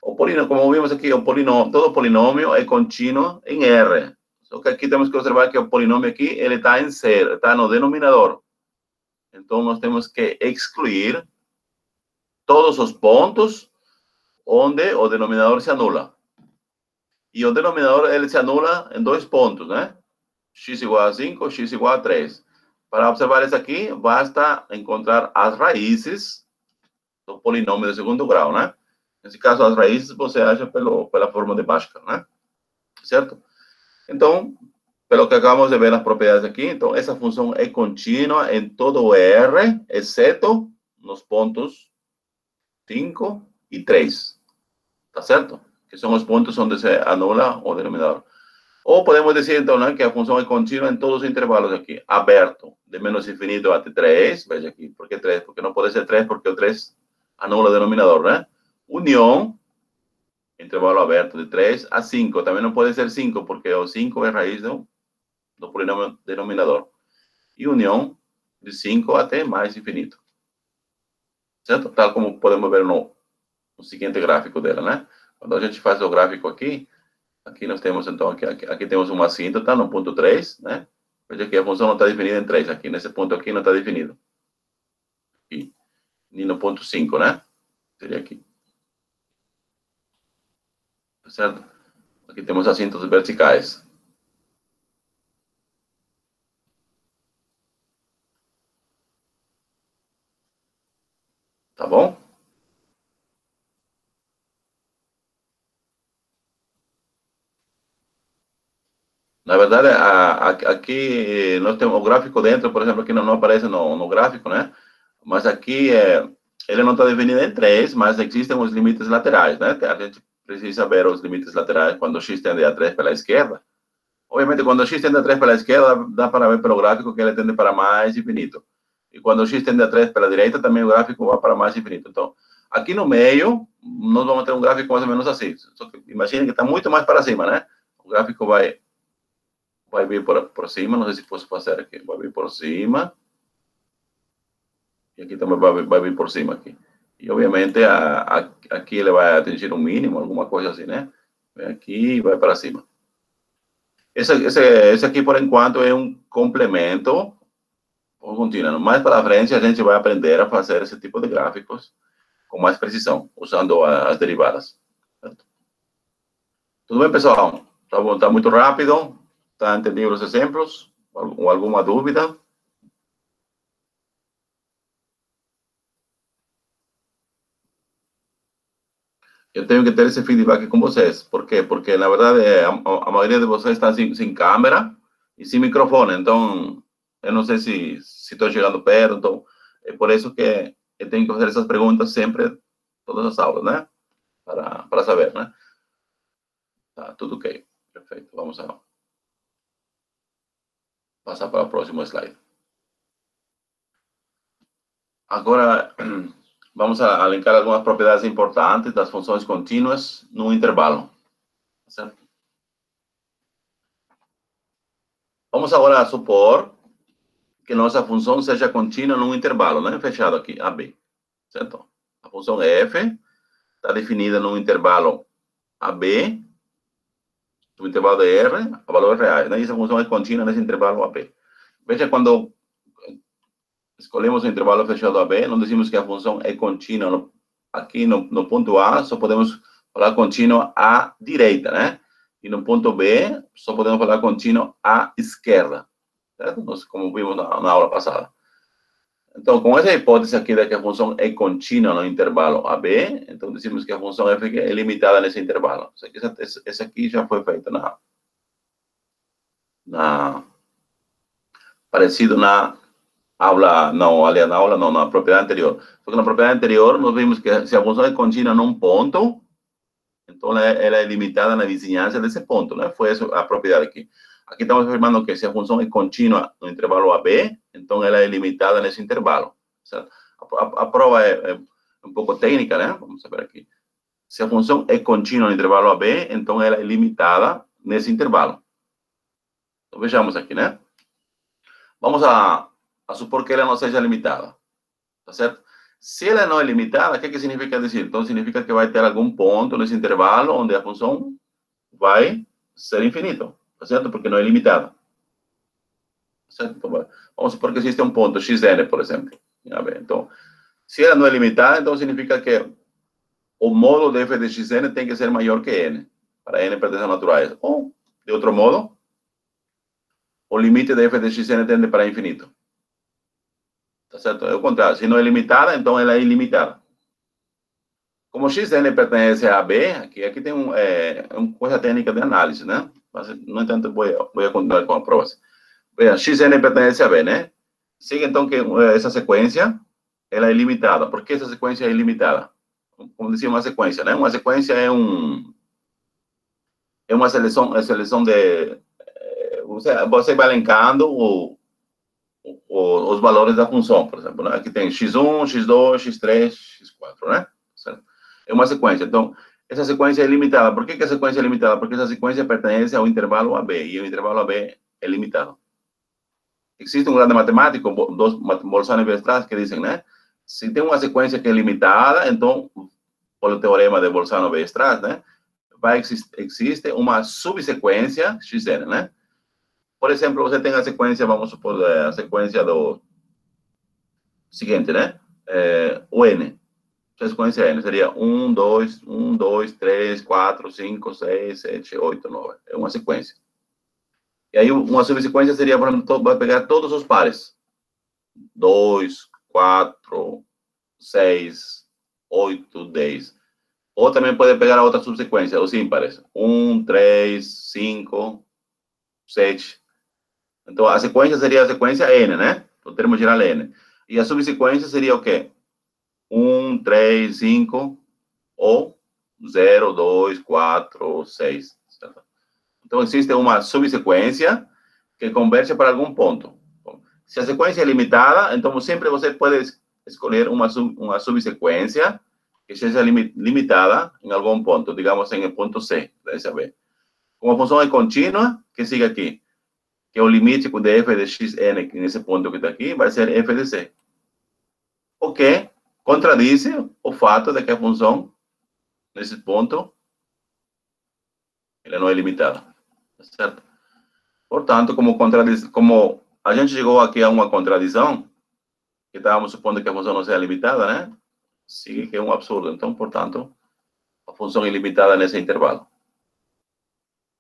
O polinômio, como vimos aqui, todo polinômio é contínuo em R. Só que aqui temos que observar que o polinômio aqui, ele está em ser, está no denominador. Então, nós temos que excluir todos os pontos onde o denominador se anula. E o denominador, ele se anula em dois pontos, né? X igual a 5, x igual a 3. Para observar isso aqui, basta encontrar as raízes do polinômio de segundo grau, né? Nesse caso, as raízes você acha pela forma de Bhaskara, né? Certo? Então, pelo que acabamos de ver nas propriedades aqui, então, essa função é contínua em todo o R, exceto nos pontos 5 e 3. Tá certo? Que são os pontos onde se anula o denominador. Ou podemos dizer, então, né, que a função é contínua em todos os intervalos aqui. Aberto, de menos infinito até 3. Veja aqui, por que 3? Porque não pode ser 3, porque o 3 anula o denominador, né? União, intervalo aberto de 3 a 5. Também não pode ser 5, porque o 5 é raiz do polinômio denominador. E união de 5 até mais infinito. Certo? Tal como podemos ver no seguinte gráfico dela, né? Quando a gente faz o gráfico aqui nós temos, então, aqui temos uma assíntota no ponto 3, né? Veja que a função não está definida em 3 aqui. Nesse ponto aqui não está definido. Aqui. E no ponto 5, né? Seria aqui. Certo? Aqui temos assíntotas verticais. bom? Na verdade, aqui nós temos o gráfico dentro, por exemplo, aqui não aparece no gráfico, né? Mas aqui ele não está definido em três, mas existem os limites laterais, né? A gente precisa ver os limites laterais quando o x tende a 3 pela esquerda. Obviamente, quando o x tende a 3 pela esquerda, dá para ver pelo gráfico que ele tende para mais infinito. E quando o x tende a 3 pela direita, também o gráfico vai para mais infinito. Então, aqui no meio, nós vamos ter um gráfico mais ou menos assim. Só que imagine que está muito mais para cima, né? O gráfico vai vir por cima, não sei se posso fazer aqui. Vai vir por cima. E aqui também vai vir por cima aqui. E, obviamente, aqui ele vai atingir um mínimo, alguma coisa assim, né? Vem aqui e vai para cima. Esse aqui, por enquanto, é um complemento contínuo. Mais para frente, a gente vai aprender a fazer esse tipo de gráficos com mais precisão, usando as derivadas. Certo? Tudo bem, pessoal? Tá bom? Tá muito rápido? Tá entendido os exemplos? Ou alguma dúvida? Eu tenho que ter esse feedback com vocês. Por quê? Porque, na verdade, a maioria de vocês está sem câmera e sem microfone. Então, eu não sei se estou chegando perto. Então, é por isso que eu tenho que fazer essas perguntas sempre, todas as aulas, né? Para saber, né? Tá, tudo ok. Perfeito. Vamos passar para o próximo slide. Agora, vamos a linkar algumas propriedades importantes das funções contínuas no intervalo. Certo? Vamos agora supor que nossa função seja contínua num intervalo, né? Fechado aqui, AB. Certo? A função f está definida num intervalo AB, no intervalo de R, a valores reais, né? E essa função é contínua nesse intervalo AB. Veja, quando escolhemos o intervalo fechado AB, não dizemos que a função é contínua. Aqui no ponto A, só podemos falar contínua à direita, né? E no ponto B, só podemos falar contínua à esquerda. Certo? Nós, como vimos na aula passada. Então, com essa hipótese aqui de que a função é contínua no intervalo AB, então dizemos que a função f é limitada nesse intervalo. Esse aqui já foi feito parecido na aula, não, aliás, na aula não, na propriedade anterior. Porque na propriedade anterior, nós vimos que se a função é contínua num ponto, então ela é limitada na vizinhança desse ponto, né? Foi essa a propriedade aqui. Aqui estamos afirmando que se a função é contínua no intervalo AB, então ela é limitada nesse intervalo. Certo? A prova é um pouco técnica, né? Vamos ver aqui. Se a função é contínua no intervalo AB, então ela é limitada nesse intervalo. Então, vejamos aqui, né? Vamos a supor que ela não seja limitada. Tá certo? Se ela não é limitada, o que significa dizer? Então, significa que vai ter algum ponto nesse intervalo onde a função vai ser infinito. Tá certo? Porque não é limitada. Certo? Então, vamos supor que existe um ponto xn, por exemplo. Então, se ela não é limitada, então significa que o módulo de f de xn tem que ser maior que n, para n pertencer a naturais. Ou, de outro modo, o limite de f de xn tende para infinito. Tá certo? É o contrário. Se não é limitada, então ela é ilimitada. Como xn pertence a B, aqui tem uma coisa técnica de análise, né? Mas, no entanto, vou continuar com a prova. Veja, xn pertence a B, né? Siga, então, que essa sequência, ela é ilimitada. Por que essa sequência é ilimitada? Como dizia, uma sequência, né? Uma sequência é uma seleção de... Você vai elencando os valores da função, por exemplo, né? Aqui tem x1, x2, x3, x4, né? Certo? É uma sequência. Então, essa sequência é limitada. Por que a sequência é limitada? Porque essa sequência pertence ao intervalo AB, e o intervalo AB é limitado. Existe um grande matemático, Bolzano e Weierstrass, que dizem, né? Se tem uma sequência que é limitada, então, pelo teorema de Bolzano e Weierstrass, né? Existe uma subsequência xn, né? Por exemplo, você tem a sequência, vamos supor, a sequência do seguinte, né? O n. A sequência n seria 1, 2, 3, 4, 5, 6, 7, 8, 9. É uma sequência. E aí, uma subsequência seria, por exemplo, vai pegar todos os pares. 2, 4, 6, 8, 10. Ou também pode pegar a outra subsequência, os ímpares. 1, 3, 5, 7. Então, a sequência seria a sequência N, né? O termo geral N. E a subsequência seria o quê? 1, 3, 5, ou 0, 2, 4, 6. Certo? Então, existe uma subsequência que converge para algum ponto. Se a sequência é limitada, então sempre você pode escolher uma subsequência que seja limitada em algum ponto, digamos em ponto C, desse B. Como a função é contínua, que siga aqui, que é o limite de f de xn, nesse ponto que está aqui, vai ser f de c. O que contradiz o fato de que a função, nesse ponto, ela não é limitada. Certo? Portanto, como a gente chegou aqui a uma contradição, que estávamos supondo que a função não seja limitada, né? Sigue que é um absurdo. Então, portanto, a função é ilimitada nesse intervalo.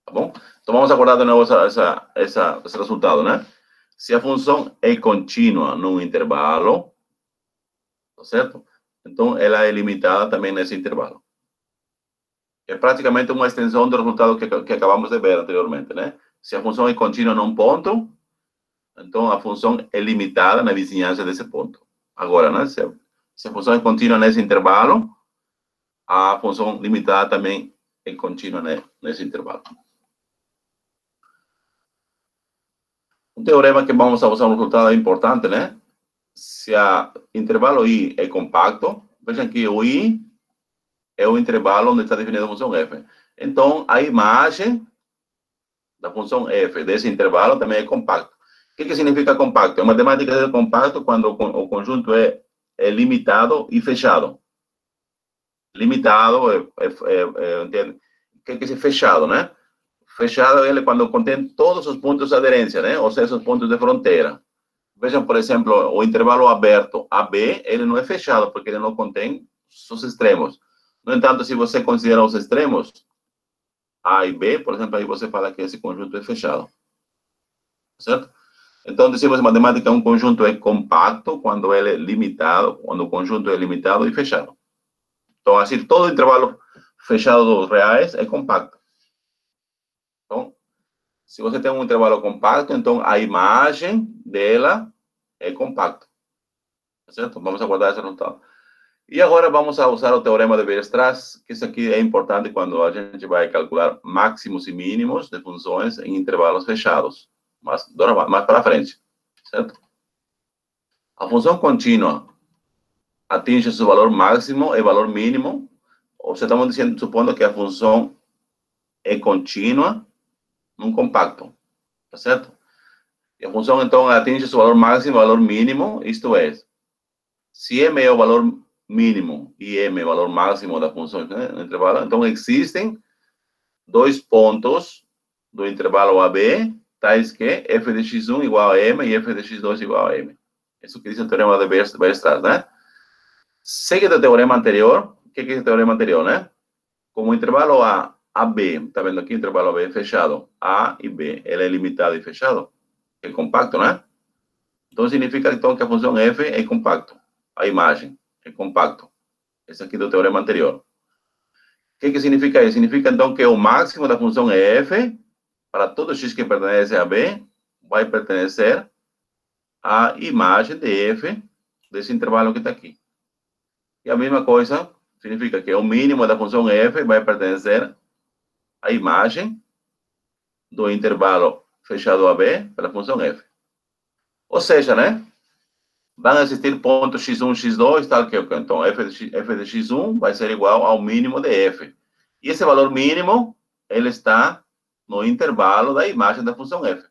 Tá bom? Então, vamos aguardar de novo esse resultado, né? Se a função é contínua num intervalo, tá certo? Então, ela é limitada também nesse intervalo. É praticamente uma extensão do resultado que acabamos de ver anteriormente, né? Se a função é contínua num ponto, então a função é limitada na vizinhança desse ponto. Agora, né? Se a função é contínua nesse intervalo, a função limitada também é contínua, né, nesse intervalo. Um teorema que vamos a usar um resultado importante, né? Se o intervalo I é compacto, vejam que o I é o intervalo onde está definida a função f. Então, a imagem da função f desse intervalo também é compacto. O que significa compacto? É matemática de compacto quando o conjunto é limitado e fechado. Limitado que é fechado, né? Fechado ele quando contém todos os pontos de aderência, né? Ou seja, os pontos de fronteira. Vejam, por exemplo, o intervalo aberto AB, ele não é fechado, porque ele não contém os extremos. No entanto, se você considera os extremos, A e B, por exemplo, aí você fala que esse conjunto é fechado. Certo? Então, dizemos em matemática, um conjunto é compacto quando ele é limitado, quando o conjunto é limitado e fechado. Então, assim, todo intervalo fechado dos reais é compacto. Então, se você tem um intervalo compacto, então a imagem dela é compacta. Certo? Vamos aguardar esse resultado. E agora vamos a usar o teorema de Weierstrass, que isso aqui é importante quando a gente vai calcular máximos e mínimos de funções em intervalos fechados. Mas mais para frente. Certo? A função contínua atinge seu valor máximo e valor mínimo. Ou seja, estamos dizendo, supondo que a função é contínua num compacto. Tá certo? E a função, então, atinge seu valor máximo e valor mínimo, isto é, se M é o valor mínimo e M é o valor máximo da função, né, no intervalo, então existem dois pontos do intervalo AB, tais que f de x1 igual a M e f de x2 igual a M. Isso que diz o teorema de Weierstrass, né? Segue do teorema anterior. O que é esse teorema anterior, né? Como o intervalo AB, está vendo aqui o intervalo AB fechado, A e B, ele é limitado e fechado, é compacto, né? Então, significa então que a função f é compacto. A imagem é compacto. Esse aqui do teorema anterior. O que significa isso? Significa então que o máximo da função f, para todo x que pertence a b, vai pertencer à imagem de f desse intervalo que está aqui. E a mesma coisa significa que o mínimo da função f vai pertencer à imagem do intervalo fechado AB pela função f. Ou seja, né? Vão existir pontos x1, x2, tal que então f de x1 vai ser igual ao mínimo de f. E esse valor mínimo, ele está no intervalo da imagem da função f.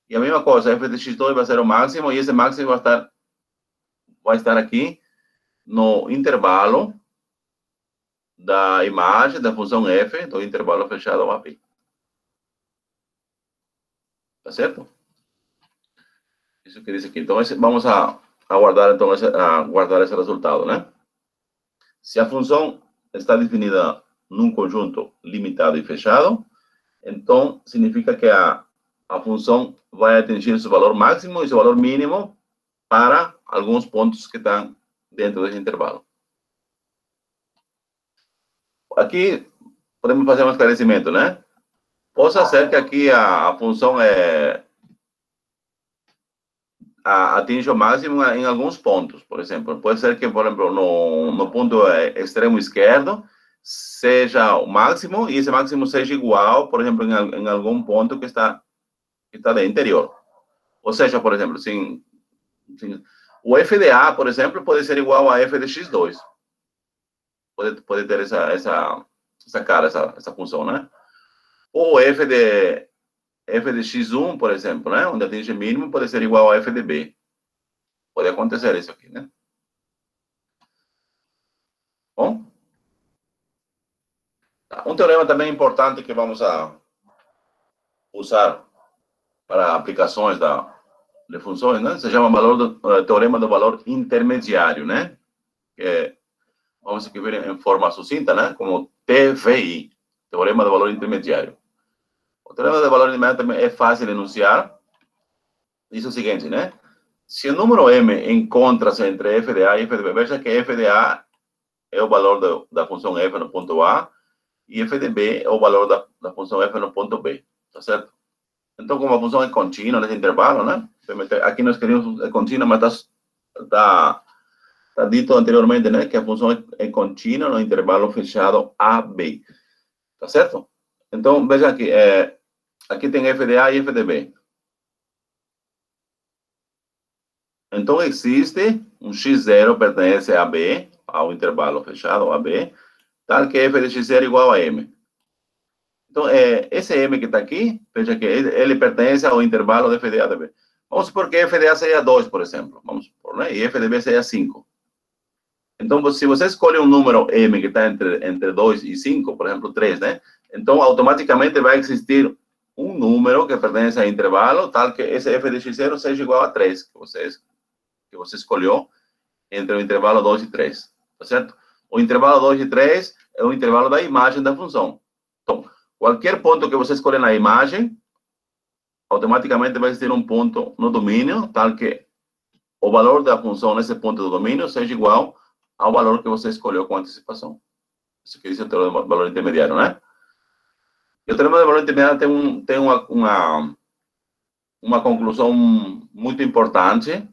E a mesma coisa, f de x2 vai ser o máximo, e esse máximo vai estar aqui no intervalo da imagem da função f do intervalo fechado AB. Tá certo? Isso que diz aqui. Então, vamos a guardar, então, guardar esse resultado, né? Se a função está definida num conjunto limitado e fechado, então, significa que a função vai atingir seu valor máximo e seu valor mínimo para alguns pontos que estão dentro desse intervalo. Aqui, podemos fazer um esclarecimento, né? Possa ser que aqui a função atinja o máximo em alguns pontos, por exemplo. Pode ser que, por exemplo, no ponto extremo esquerdo, seja o máximo, e esse máximo seja igual, por exemplo, em algum ponto que está de interior. Ou seja, por exemplo, o FDA, por exemplo, pode ser igual a f de x2. Pode ter essa cara, essa função, né? Ou f de x1, por exemplo, né? Onde atinge mínimo, pode ser igual a f de b. Pode acontecer isso aqui, né? Bom, um teorema também importante que vamos a usar para aplicações de funções, né? Se chama teorema do valor intermediário, né? Que vamos escrever em forma sucinta, né? Como TVI, teorema do valor intermediário. O teorema do valor intermediário também é fácil de enunciar. Diz o seguinte, né? Se o número m encontra-se entre f de A e f de B, veja que f de A é o valor da função f no ponto A e f de B é o valor da função f no ponto B, tá certo? Então, como a função é contínua nesse intervalo, né? Aqui nós queremos é contínua, mas está dito anteriormente, né? Que a função é contínua no intervalo fechado AB, tá certo? Então, veja aqui, aqui tem f de A e f de B. Então, existe um x0 pertence a B, ao intervalo fechado, AB, tal que f de x0 igual a m. Então, esse m que está aqui, veja que ele pertence ao intervalo de f de A de B. Vamos supor que f de A seja 2, por exemplo. Vamos supor, né? E f de B seja 5. Então, se você escolhe um número m que está entre 2 e 5, por exemplo, 3, né? Então, automaticamente vai existir um número que pertence ao intervalo, tal que esse f de x0 seja igual a 3, que você escolheu entre o intervalo 2 e 3, tá certo? O intervalo 2 e 3 é o intervalo da imagem da função. Então, qualquer ponto que você escolha na imagem, automaticamente vai existir um ponto no domínio, tal que o valor da função nesse ponto do domínio seja igual ao valor que você escolheu com antecipação. Isso que diz o teorema do valor intermediário, né? E o teorema do valor intermediário tem uma conclusão muito importante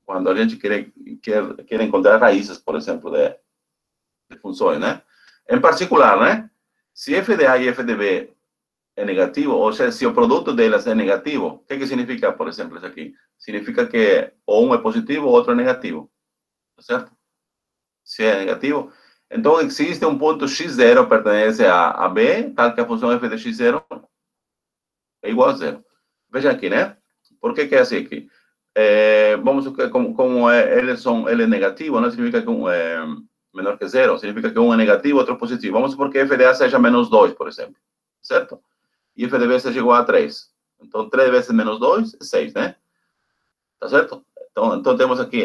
quando a gente quer encontrar raízes, por exemplo, de funções, né? Em particular, né? Se f de A e f de B é negativo, ou seja, se o produto delas é negativo, o que significa, por exemplo, isso aqui? Significa que um é positivo, o outro é negativo, tá certo? Se é negativo, então existe um ponto x0 pertence a B, tal que a função f de x0 é igual a zero. Veja aqui, né? Por que é assim aqui? Vamos como ele é negativo, não significa que um é menor que zero, significa que um é negativo, outro é positivo. Vamos supor que f de A seja menos 2, por exemplo, certo? E f de B seja igual a 3. Então, 3 vezes menos 2 é 6, né? Tá certo? Então temos aqui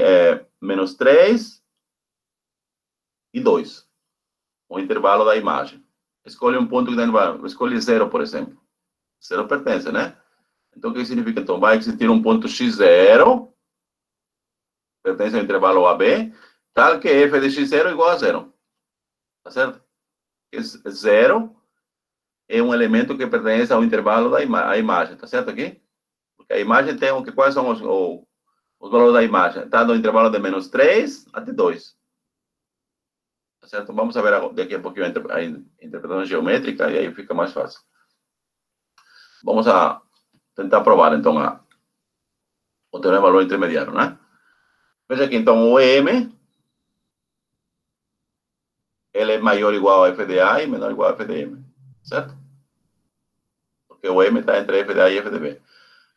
menos 3 e 2. O intervalo da imagem. Escolhe um ponto que dá intervalo. Escolhe 0, por exemplo. 0 pertence, né? Então, o que significa? Então, vai existir um ponto x0, pertence ao intervalo AB, tal que f de x0 é igual a 0. Tá certo? 0 é um elemento que pertence ao intervalo da imagem. Tá certo aqui? Porque a imagem tem quais são os valores da imagem? Está no intervalo de menos 3 até 2. Tá certo? Vamos ver daqui a pouquinho a interpretação geométrica e aí fica mais fácil. Vamos a tentar provar, então, o teorema do valor intermediário, né? Veja aqui, então, o M, ele é maior ou igual a f de A e menor ou igual a f de M, certo? Porque o M está entre f de A e f de B.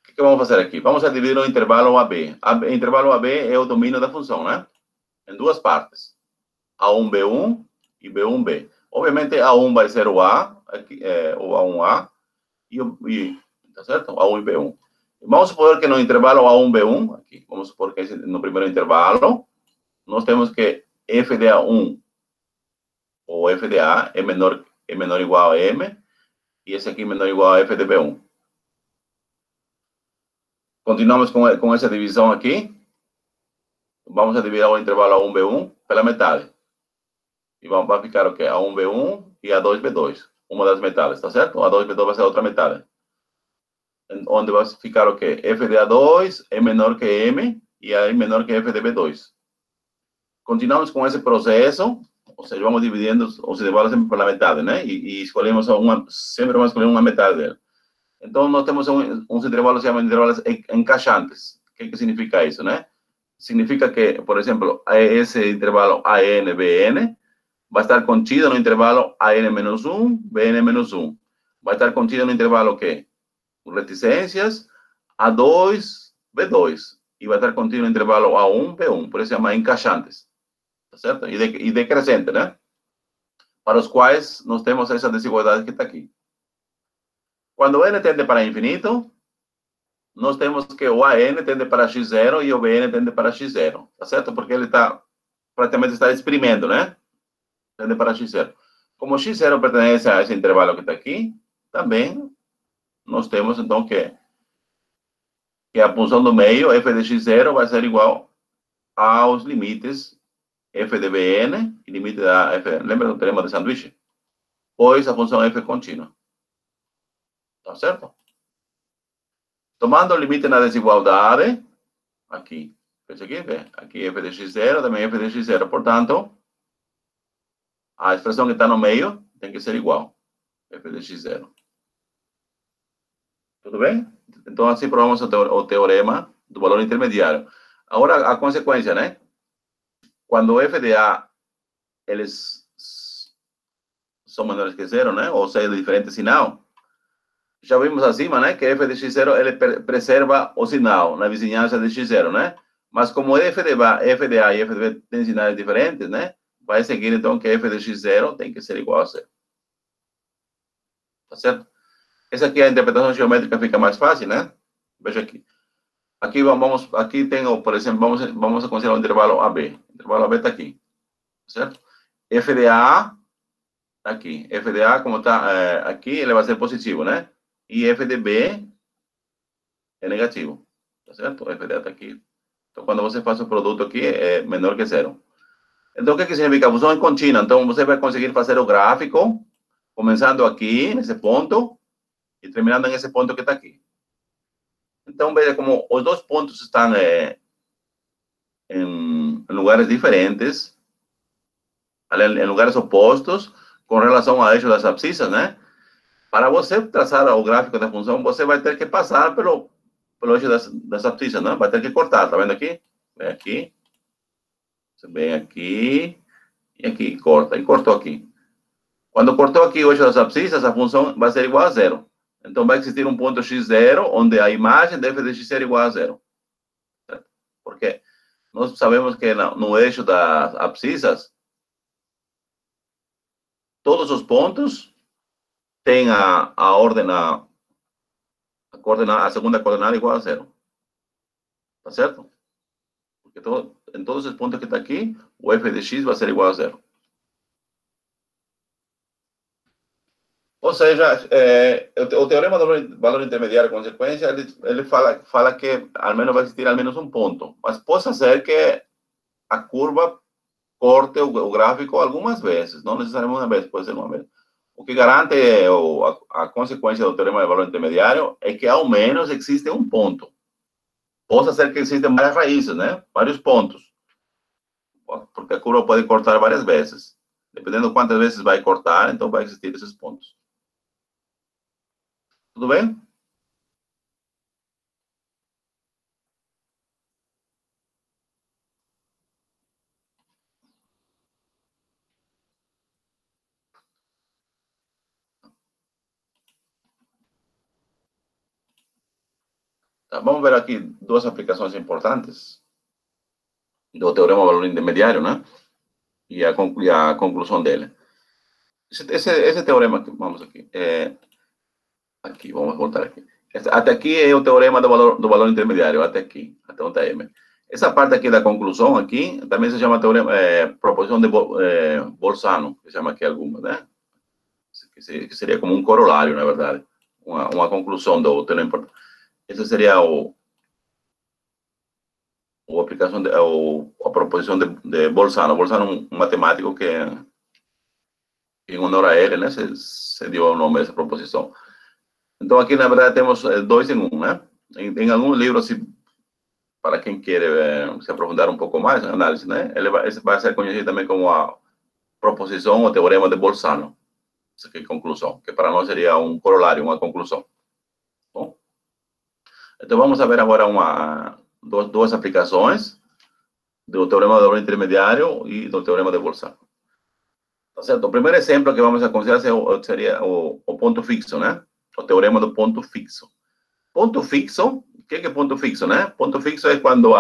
O que vamos fazer aqui? Vamos a dividir o intervalo AB. O intervalo AB é o domínio da função, né? Em duas partes. A1B1 e B1B. Obviamente, A1 vai ser o A, aqui, o A1A, tá certo? A1 e B1. Vamos supor que no intervalo A1B1, aqui, vamos supor que no primeiro intervalo, nós temos que f de A1 ou f de A é menor ou igual a M, e esse aqui é menor ou igual a f de B1. Continuamos com essa divisão aqui. vamos a dividir o intervalo A1, B1 pela metade. E vai ficar o quê? A1, B1 e A2, B2. Uma das metades, tá certo? A2, B2 vai ser a outra metade. Onde vai ficar o quê? F de A2 é menor que M e A é menor que F de B2. Continuamos com esse processo, ou seja, vamos dividindo os intervalos sempre pela metade, né? E escolhemos sempre vamos escolher uma metade dele. Então, nós temos uns intervalos que se chamam intervalos encaixantes. O que significa isso, né? Significa que, por exemplo, esse intervalo AN, BN, vai estar contido no intervalo AN-1, BN-1. Vai estar contido no intervalo o quê? Reticências, A2, B2. E vai estar contido no intervalo A1, B1. Por isso se chama encaixantes. Tá certo? E decrescente, né? Para os quais nós temos essa desigualdade que está aqui. Quando n tende para infinito, nós temos que o AN tende para x0 e o BN tende para x0. Tá certo? Porque ele praticamente está exprimindo, né? Tende para x0. Como x0 pertence a esse intervalo que está aqui, também nós temos, então, que a função do meio, f de x0, vai ser igual aos limites f de Bn, e limite da f, lembra do teorema de sanduíche? Pois a função f é contínua. Tá certo? Tomando o limite na desigualdade, aqui, esse aqui, aqui f de x0, também f de x0. Portanto, a expressão que está no meio tem que ser igual, f de x0. Tudo bem? Então, assim provamos o teorema do valor intermediário. Agora, a consequência, né? Quando f de A, eles são menores que zero, né? Ou seja, de diferente sinal. Já vimos acima, né? Que f de x0, ele preserva o sinal na vizinhança de x0, né? Mas como f de A e f de B têm sinais diferentes, né? Vai seguir, então, que f de x0 tem que ser igual a zero. Tá certo? Essa aqui, a interpretação geométrica fica mais fácil, né? Veja aqui. Aqui tem, por exemplo, vamos a considerar o intervalo AB. O intervalo AB está aqui, certo? F de A, aqui. F de A, como está aqui, ele vai ser positivo, né? E F de B é negativo, tá certo? F de A está aqui. Então, quando você faz o produto aqui, é menor que zero. Então, o que significa? A função é contínua. Então, você vai conseguir fazer o gráfico, começando aqui, nesse ponto, e terminando nesse ponto que está aqui. Então, veja como os dois pontos estão em lugares diferentes, em lugares opostos, com relação ao eixo das abscissas, né? Para você traçar o gráfico da função, você vai ter que passar pelo eixo das abscissas, né? Vai ter que cortar, tá vendo aqui? Vem aqui, você vem aqui, e aqui, corta, e cortou aqui. Quando cortou aqui o eixo das abscissas, a função vai ser igual a zero. Então, vai existir um ponto x0, onde a imagem deve de x ser igual a zero. Certo? Por quê? Nós sabemos que no eixo das abscissas, todos os pontos têm a segunda coordenada igual a zero. Tá certo? Porque em todos os pontos que está aqui, o f de x vai ser igual a zero. Ou seja, o teorema do valor intermediário consequência, ele fala que ao menos vai existir ao menos um ponto. Mas pode ser que a curva corte o gráfico algumas vezes, não necessariamente uma vez, pode ser uma vez. O que garante a consequência do teorema de valor intermediário é que ao menos existe um ponto. Pode ser que existem várias raízes, né? Vários pontos. Porque a curva pode cortar várias vezes. Dependendo de quantas vezes vai cortar, então vai existir esses pontos. Tudo bem? Tá, vamos ver aqui duas aplicações importantes do teorema do valor intermediário, né? E a conclusão dele. Esse teorema que vamos aqui. Aqui, vamos voltar aqui. Até aqui é o teorema do valor intermediário, até aqui, até onde é M. Essa parte aqui da conclusão, aqui, também se chama teorema, proposição de Bolzano, que se chama aqui alguma, né? Que seria como um corolário, na verdade. Uma conclusão do teorema. Esse seria o aplicação ou a proposição de Bolzano. Bolzano é um matemático que, em honor a ele, né, se deu o nome dessa proposição. Então, aqui, na verdade, temos 2 em 1, né? Em alguns livros, assim, para quem quer se aprofundar um pouco mais na análise, né? Ele vai ser conhecido também como a proposição ou teorema de Bolzano. Essa aqui é a conclusão, que para nós seria um corolário, uma conclusão. Bom, então, vamos ver agora duas aplicações do teorema do valor intermediário e do teorema de Bolzano. Tá certo? O primeiro exemplo que vamos a considerar seria o ponto fixo, né? O teorema do ponto fixo. Ponto fixo, o que é ponto fixo, né? Ponto fixo é quando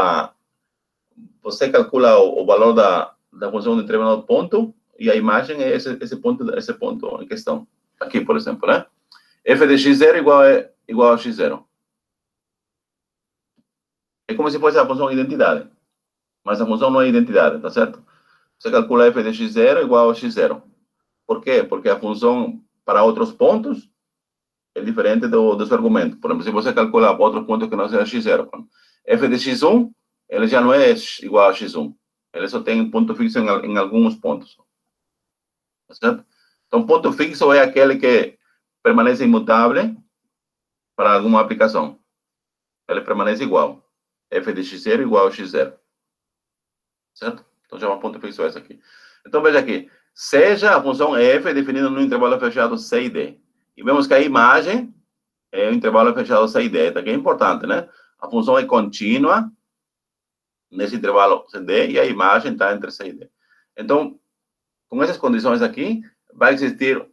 você calcula o valor da função de determinado ponto e a imagem é esse ponto em questão. Aqui, por exemplo, né? F de x0 igual a x0. É como se fosse a função identidade, mas a função não é identidade, tá certo? Você calcula f de x0 igual a x0. Por quê? Porque a função para outros pontos é diferente do seu argumento. Por exemplo, se você calcula outro ponto que não seja x0, f de x1, ele já não é igual a x1. Ele só tem ponto fixo em alguns pontos. Tá certo? Então, ponto fixo é aquele que permanece imutável para alguma aplicação. Ele permanece igual. F de x0 igual a x0. Certo? Então, chama ponto fixo esse aqui. Então, veja aqui. Seja a função f definida no intervalo fechado C e D. E vemos que a imagem é o intervalo fechado C e D. Isso aqui é importante, né? A função é contínua nesse intervalo CD e a imagem está entre C e D. Então, com essas condições aqui, vai existir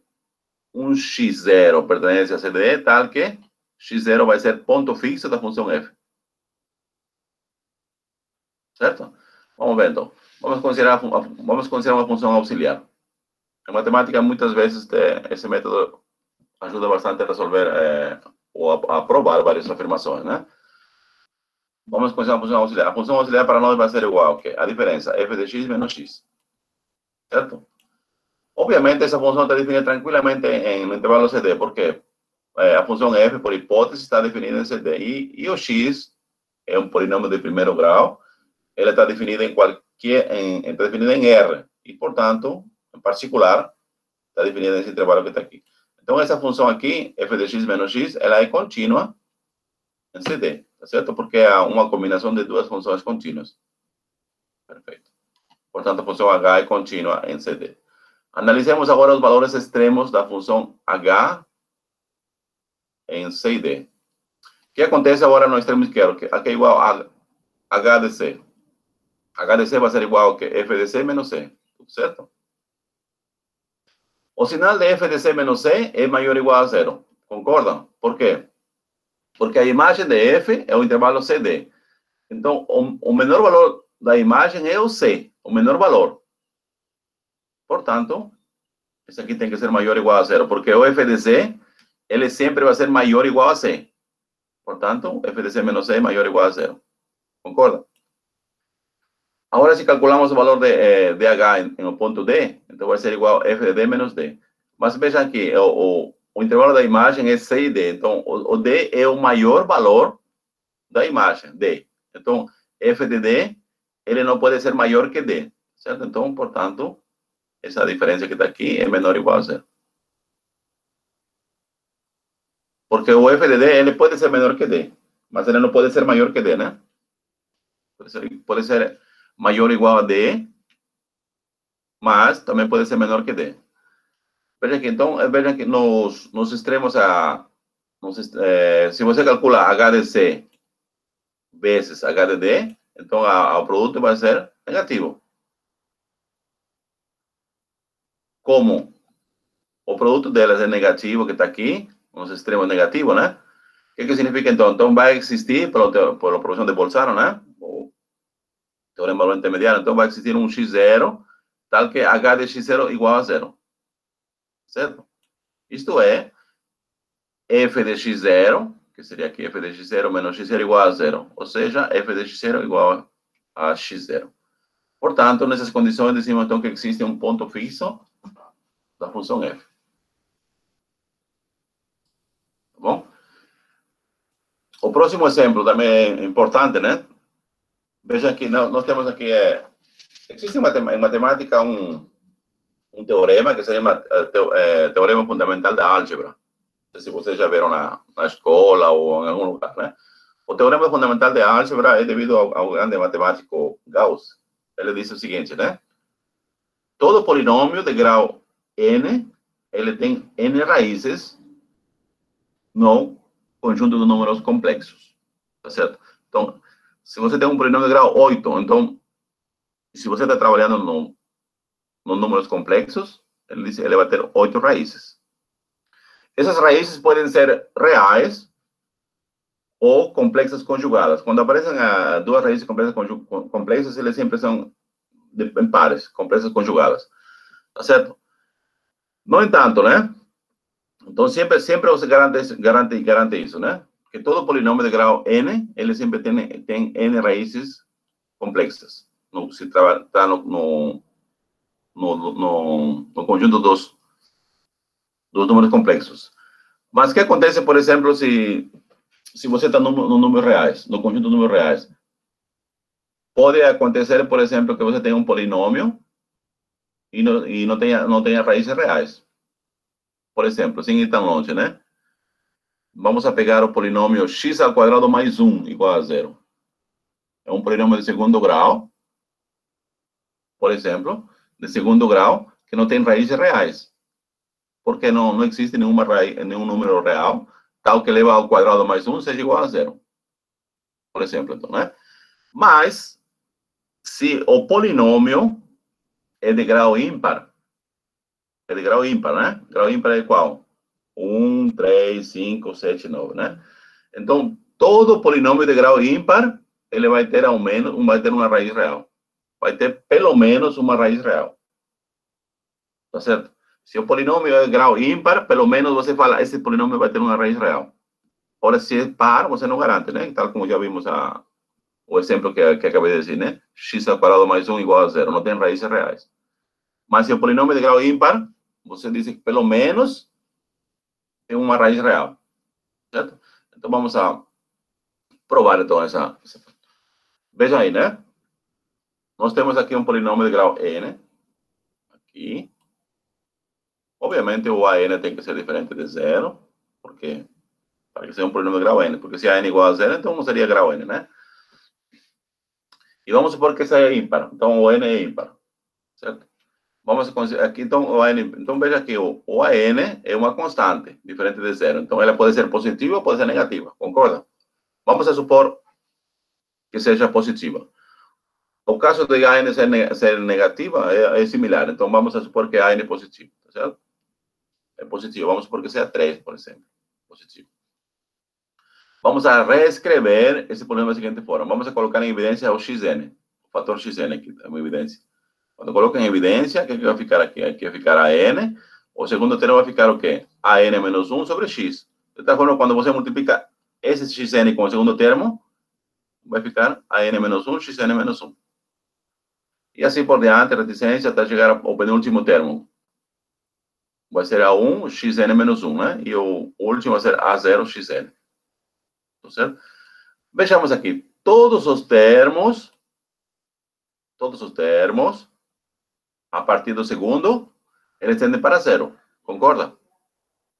um x0 pertenece a CD, tal que x0 vai ser ponto fixo da função f. Certo? Vamos ver, então. Vamos considerar uma função auxiliar. Em matemática, muitas vezes, esse método ajuda bastante a resolver ou a provar várias afirmações, né? Vamos considerar a função auxiliar. A função auxiliar para nós vai ser igual a a diferença f de x menos x. Certo? Obviamente, essa função está definida tranquilamente no intervalo CD, porque a função f, por hipótese, está definida em CD. E o x é um polinômio de primeiro grau, ele está definida está definida em R. E, portanto, em particular, está definida nesse intervalo que está aqui. Então, essa função aqui, f de x menos x, ela é contínua em CD, tá certo? Porque é uma combinação de duas funções contínuas. Perfeito. Portanto, a função h é contínua em CD. Analisemos agora os valores extremos da função h em C e D. O que acontece agora no extremo esquerdo? Que aqui é igual a h de C. H de C vai ser igual a f de C menos C. Tudo certo? O sinal de f de C menos C é maior ou igual a zero. Concordam? Por quê? Porque a imagem de f é o intervalo CD. Então, o menor valor da imagem é o C, o menor valor. Portanto, esse aqui tem que ser maior ou igual a zero, porque o f de C, ele sempre vai ser maior ou igual a C. Portanto, f de C menos C é maior ou igual a zero. Concorda? Agora, se calculamos o valor de H no ponto D, então vai ser igual a f de D menos D. Mas veja aqui, o intervalo da imagem é C e D. Então, o D é o maior valor da imagem, D. Então, f de D, ele não pode ser maior que D. Certo? Então, portanto, essa diferença que está aqui é menor ou igual a zero. Porque o f de D, ele pode ser menor que D. Mas ele não pode ser maior que D, né? Pode ser maior ou igual a D, mas também pode ser menor que D. Veja aqui, então, veja que nos extremos, se você calcula H de C vezes H de D, então o produto vai ser negativo. Como o produto delas é negativo, que está aqui, nos extremos negativo, né? O que significa, então? Então, vai existir, por a proporção de Bolzano, né? O teorema do valor intermediário, então vai existir um x0, tal que H de x0 igual a zero. Certo? Isto é, f de x0, que seria aqui f de x0 menos x0 igual a zero. Ou seja, f de x0 igual a x0. Portanto, nessas condições, dizemos então que existe um ponto fixo da função f. Tá bom? O próximo exemplo também é importante, né? Veja aqui, nós temos aqui, existe em matemática um teorema que se chama teorema fundamental da álgebra. Não sei se vocês já viram na escola ou em algum lugar, né? O teorema fundamental de álgebra é devido ao grande matemático Gauss. Ele diz o seguinte, né? Todo polinômio de grau n, ele tem n raízes no conjunto de números complexos, tá certo? Então, se você tem um polinômio de grau 8, então, se você está trabalhando nos números complexos, ele vai ter 8 raízes. Essas raízes podem ser reais ou complexas conjugadas. Quando aparecem duas raízes complexas, eles sempre são em pares, complexas conjugadas. Tá certo? No entanto, né? Então, sempre você garante isso, né? Que todo polinômio de grau n, ele sempre tem n raízes complexas. Se está no conjunto dos números complexos. Mas o que acontece, por exemplo, se você está no número reais, no conjunto de números reais? Pode acontecer, por exemplo, que você tenha um polinômio e não tenha raízes reais. Por exemplo, sem ir tão longe, né? Vamos a pegar o polinômio x ao quadrado mais 1 igual a 0. É um polinômio de segundo grau, por exemplo, de segundo grau, que não tem raízes reais. Porque não existe nenhum número real, tal que leva ao quadrado mais 1 seja igual a 0. Por exemplo, então, né? Mas, se o polinômio é de grau ímpar, né? Grau ímpar é qual? 1, 3, 5, 7, 9, né? Então, todo polinômio de grau ímpar, ele vai ter uma raiz real. Vai ter pelo menos uma raiz real. Tá certo? Se o polinômio é de grau ímpar, pelo menos você fala, esse polinômio vai ter uma raiz real. Ora, se é par, você não garante, né? Tal como já vimos o exemplo que acabei de dizer, né? X ao quadrado mais 1 igual a 0. Não tem raízes reais. Mas se o polinômio é de grau ímpar, você diz que pelo menos tem uma raiz real. Certo? Então, vamos a provar, então, essa. Veja aí, né? Nós temos aqui um polinômio de grau n. Aqui. Obviamente, o AN tem que ser diferente de 0. Porque, para que seja um polinômio de grau n. Porque se AN é igual a 0, então não seria grau n, né? E vamos supor que esse é ímpar. Então, o n é ímpar. Certo? Vamos aqui, então, então veja aqui, o AN é uma constante, diferente de 0. Então, ela pode ser positiva ou pode ser negativa. Concorda? Vamos a supor que seja positiva. O caso de AN ser negativa é similar. Então, vamos a supor que AN é positivo. Tá certo? É positivo. Vamos supor que seja 3, por exemplo. Positivo. Vamos a reescrever esse problema da seguinte forma. Vamos a colocar em evidência o xn. O fator xn aqui, é uma evidência. Quando coloco em evidência, o que vai ficar aqui? Aqui vai ficar AN. O segundo termo vai ficar o quê? AN menos 1 sobre x. De tal forma, quando você multiplica esse xn com o segundo termo, vai ficar AN menos 1, xn menos 1. E assim por diante, reticência, até chegar ao penúltimo termo. Vai ser A1, xn menos 1, né? E o último vai ser A0, xn. Tá certo? Vejamos aqui. Todos os termos, a partir do segundo, eles tendem para 0. Concorda?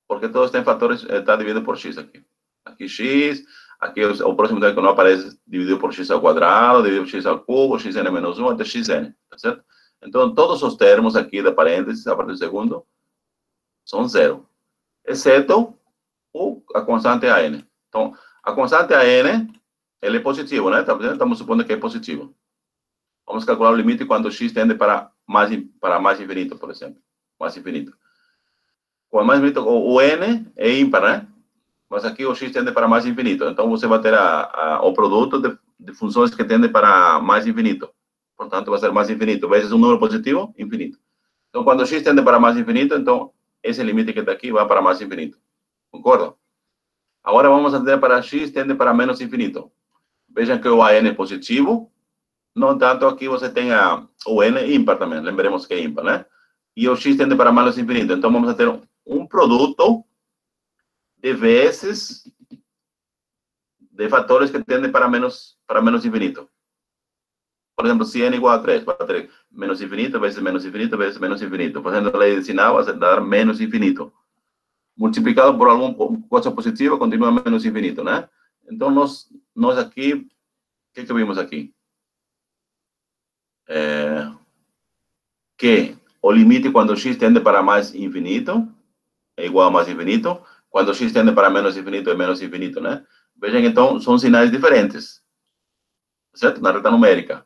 Porque todos têm fatores, está dividido por x aqui. Aqui x, aqui o próximo termo que não aparece dividido por x ao quadrado, dividido por x ao cubo, xn menos 1 até xn. Tá certo? Então, todos os termos aqui da parênteses, a partir do segundo, são 0. Exceto a constante AN. Então, a constante AN, ele é positivo, né? Estamos supondo que é positivo. Vamos calcular o limite quando x tende para mais infinito, por exemplo. Mais infinito. Quanto mais infinito, o n é ímpar, né? Mas aqui o x tende para mais infinito. Então, você vai ter o produto de funções que tendem para mais infinito. Portanto, vai ser mais infinito. Vezes um número positivo, infinito. Então, quando o x tende para mais infinito, então, esse limite que está aqui vai para mais infinito. Concorda? Agora, vamos atender para x tende para menos infinito. Vejam que o AN é positivo. No entanto, aqui você tem o n ímpar também. Lembremos que é ímpar, né? E o x tende para menos infinito. Então, vamos ter um produto de vezes de fatores que tendem para menos infinito. Por exemplo, se n igual a 3, vai ter menos infinito vezes menos infinito vezes menos infinito. Fazendo a lei de sinal, vai dar menos infinito. Multiplicado por alguma coisa positiva, continua menos infinito, né? Então, nós aqui, o que vimos aqui? Que o limite quando x tende para mais infinito é igual a mais infinito, quando x tende para menos infinito é menos infinito, né? Vejam, então, são sinais diferentes, certo? Na reta numérica.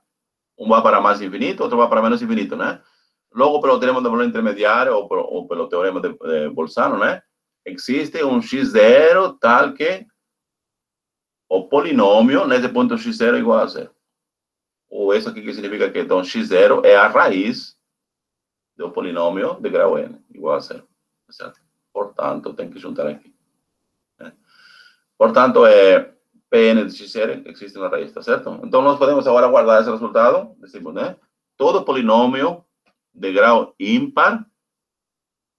Um vai para mais infinito, outro vai para menos infinito, né? Logo, pelo teorema de valor intermediário ou pelo teorema de Bolzano, né? Existe um x0 tal que o polinômio nesse ponto x0 é igual a zero. Ou isso aqui que significa que então x0 é a raiz do polinômio de grau n, igual a zero. Certo? Portanto, tem que juntar aqui. Né? Portanto, Pn de x0 existe na raiz, tá certo? Então, nós podemos agora guardar esse resultado. Decimos, né? Todo polinômio de grau ímpar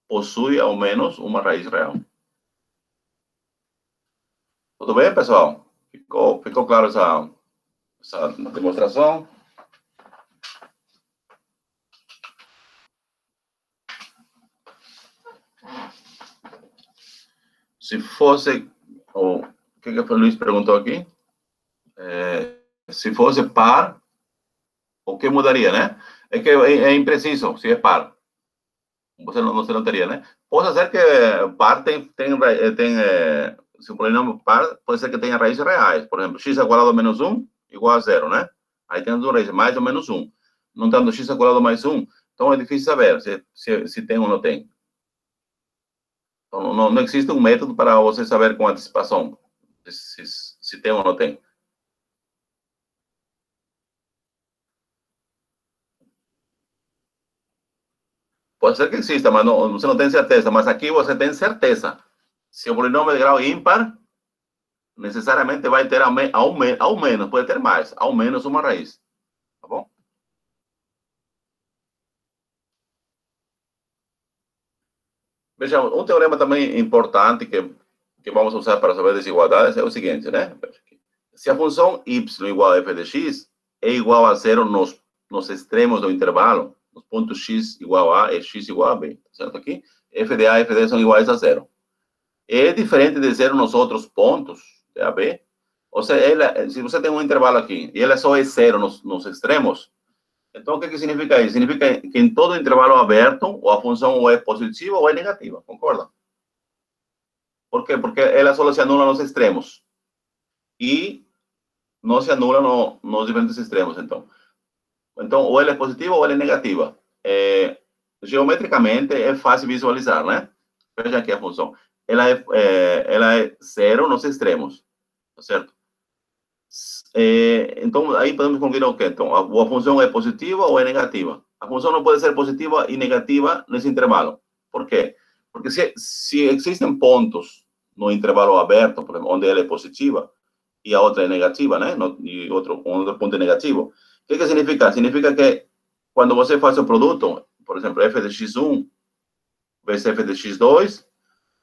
possui ao menos uma raiz real. Tudo bem, pessoal? Ficou claro essa demonstração? Se fosse, o que o Luiz perguntou aqui? Se fosse par, o que mudaria, né? É que é impreciso se é par. Você não teria, né? Pode ser que par se o polinômio par, pode ser que tenha raízes reais. Por exemplo, x ao quadrado menos 1 igual a zero, né? Aí tem duas raízes, mais ou menos 1. Não tendo x ao quadrado mais 1, então é difícil saber se tem ou não tem. Então, não existe um método para você saber com antecipação se tem ou não tem. Pode ser que exista, mas você não tem certeza. Mas aqui você tem certeza. Se o polinômio de grau ímpar, necessariamente vai ter ao menos, pode ter mais, ao menos uma raiz. Tá bom? Veja, um teorema também importante que vamos usar para saber desigualdades é o seguinte, né? Se a função y igual a f de x é igual a zero nos extremos do intervalo, nos pontos x igual a e x igual a b, certo aqui? F de a e f de são iguais a zero. É diferente de zero nos outros pontos de a b. Ou seja, se você tem um intervalo aqui e ele só é zero nos extremos, então o que significa isso? Significa que em todo intervalo aberto, ou a função ou é positiva ou é negativa, concorda? Por quê? Porque ela só se anula nos extremos. E não se anula nos diferentes extremos, então. Então, ou ela é positiva ou ela é negativa. Geometricamente, é fácil visualizar, né? Veja aqui a função. Ela é zero nos extremos, tá certo? Então, aí podemos concluir o quê? Então, a função é positiva ou é negativa? A função não pode ser positiva e negativa nesse intervalo. Por quê? Porque se existem pontos no intervalo aberto, por exemplo, onde ela é positiva e a outra é negativa, né? E outro ponto é negativo. O que significa? Significa que quando você faz o produto, por exemplo, f de x1 vezes f de x2,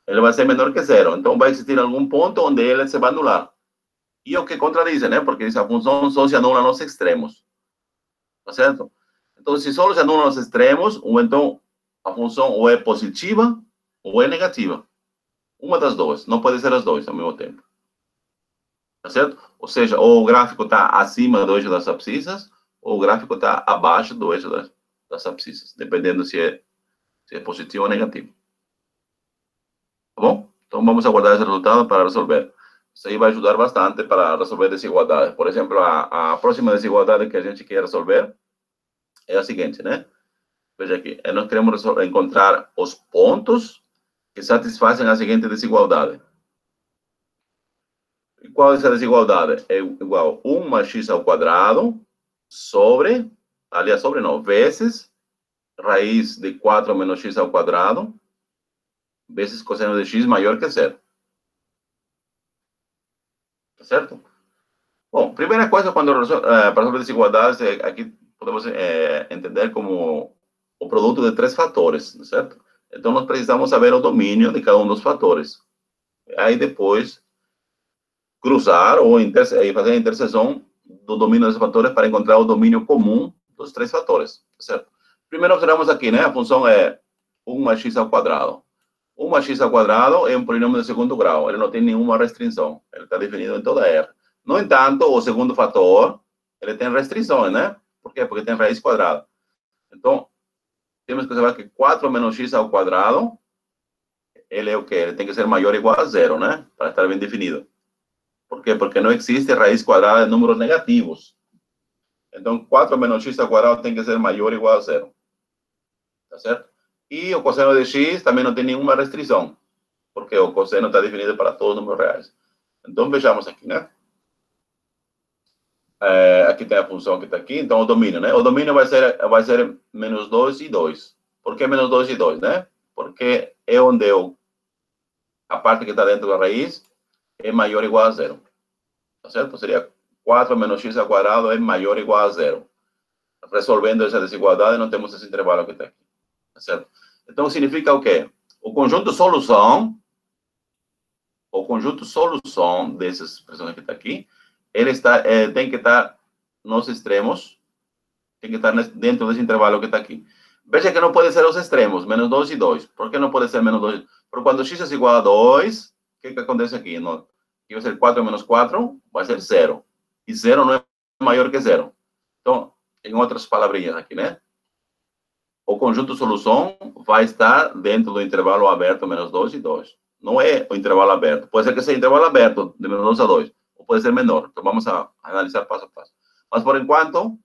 ele vai ser menor que zero. Então, vai existir algum ponto onde ele se vai anular. E o que contradiz, né? Porque essa função só se anula nos extremos. Tá certo? Então, se só se anula nos extremos, então a função ou é positiva ou é negativa. Uma das duas. Não pode ser as duas ao mesmo tempo. Tá certo? Ou seja, ou o gráfico está acima do eixo das abscissas, ou o gráfico está abaixo do eixo das abscissas, dependendo se é positivo ou negativo. Tá bom? Então, vamos aguardar esse resultado para resolver. Isso aí vai ajudar bastante para resolver desigualdades. Por exemplo, a próxima desigualdade que a gente quer resolver é a seguinte, né? Veja aqui, nós queremos encontrar os pontos que satisfazem a seguinte desigualdade. E qual é essa desigualdade? É igual a 1 mais x ao quadrado sobre, aliás, sobre não, vezes raiz de 4 menos x ao quadrado vezes cosseno de x maior que zero. Tá certo? Bom, primeira coisa, para resolver desigualdades, aqui podemos entender como o produto de três fatores, certo? Então, nós precisamos saber o domínio de cada um dos fatores. Aí, depois, cruzar ou fazer a interseção do domínio desses fatores para encontrar o domínio comum dos três fatores, certo? Primeiro observamos aqui, né? A função é 1 mais x ao quadrado. 1 mais x ao quadrado é um polinômio de segundo grau. Ele não tem nenhuma restrição. Ele está definido em toda R. No entanto, o segundo fator, ele tem restrições, né? Por quê? Porque tem raiz quadrada. Então, temos que observar que 4 menos x ao quadrado, ele é o quê? Ele tem que ser maior ou igual a zero, né? Para estar bem definido. Por quê? Porque não existe raiz quadrada de números negativos. Então, 4 menos x ao quadrado tem que ser maior ou igual a zero. Tá certo? E o cosseno de x também não tem nenhuma restrição, porque o cosseno está definido para todos os números reais. Então, vejamos aqui, né? Aqui tem a função que está aqui, então o domínio, né? O domínio vai ser menos 2 e 2. Por que menos 2 e 2, né? Porque é onde a parte que está dentro da raiz é maior ou igual a zero. Tá certo? Seria 4 menos x ao quadrado é maior ou igual a zero. Resolvendo essa desigualdade, não temos esse intervalo que está aqui. Tá certo? Então, significa o quê? O conjunto solução dessas expressões que está aqui, ele tem que estar nos extremos, tem que estar dentro desse intervalo que está aqui. Veja que não pode ser os extremos, menos 2 e 2. Por que não pode ser menos 2? Porque quando x é igual a 2, o que acontece aqui? Não, aqui vai ser 4 menos 4, vai ser 0. E 0 não é maior que 0. Então, em outras palavrinhas aqui, né? O conjunto solução vai estar dentro do intervalo aberto menos 2 e 2. Não é o intervalo aberto. Pode ser que seja intervalo aberto de menos 2 a 2. Ou pode ser menor. Então, vamos a analisar passo a passo. Mas, por enquanto,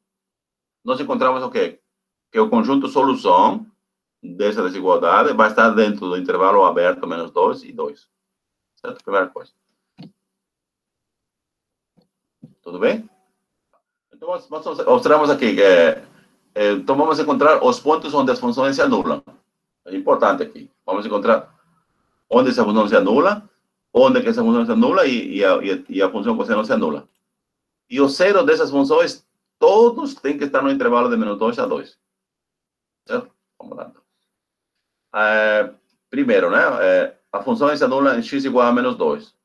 nós encontramos o quê? Que o conjunto solução dessa desigualdade vai estar dentro do intervalo aberto menos 2 e 2. Certo? Primeira coisa. Tudo bem? Então, nós observamos aqui que então, vamos encontrar os pontos onde as funções se anulam. É importante aqui. Vamos encontrar onde essa função se anula, onde que essa função se anula e a função cosseno se anula. E o zero dessas funções, todos têm que estar no intervalo de menos 2 a 2. Certo? Vamos lá. Primeiro, né? A função se anula em x igual a menos 2.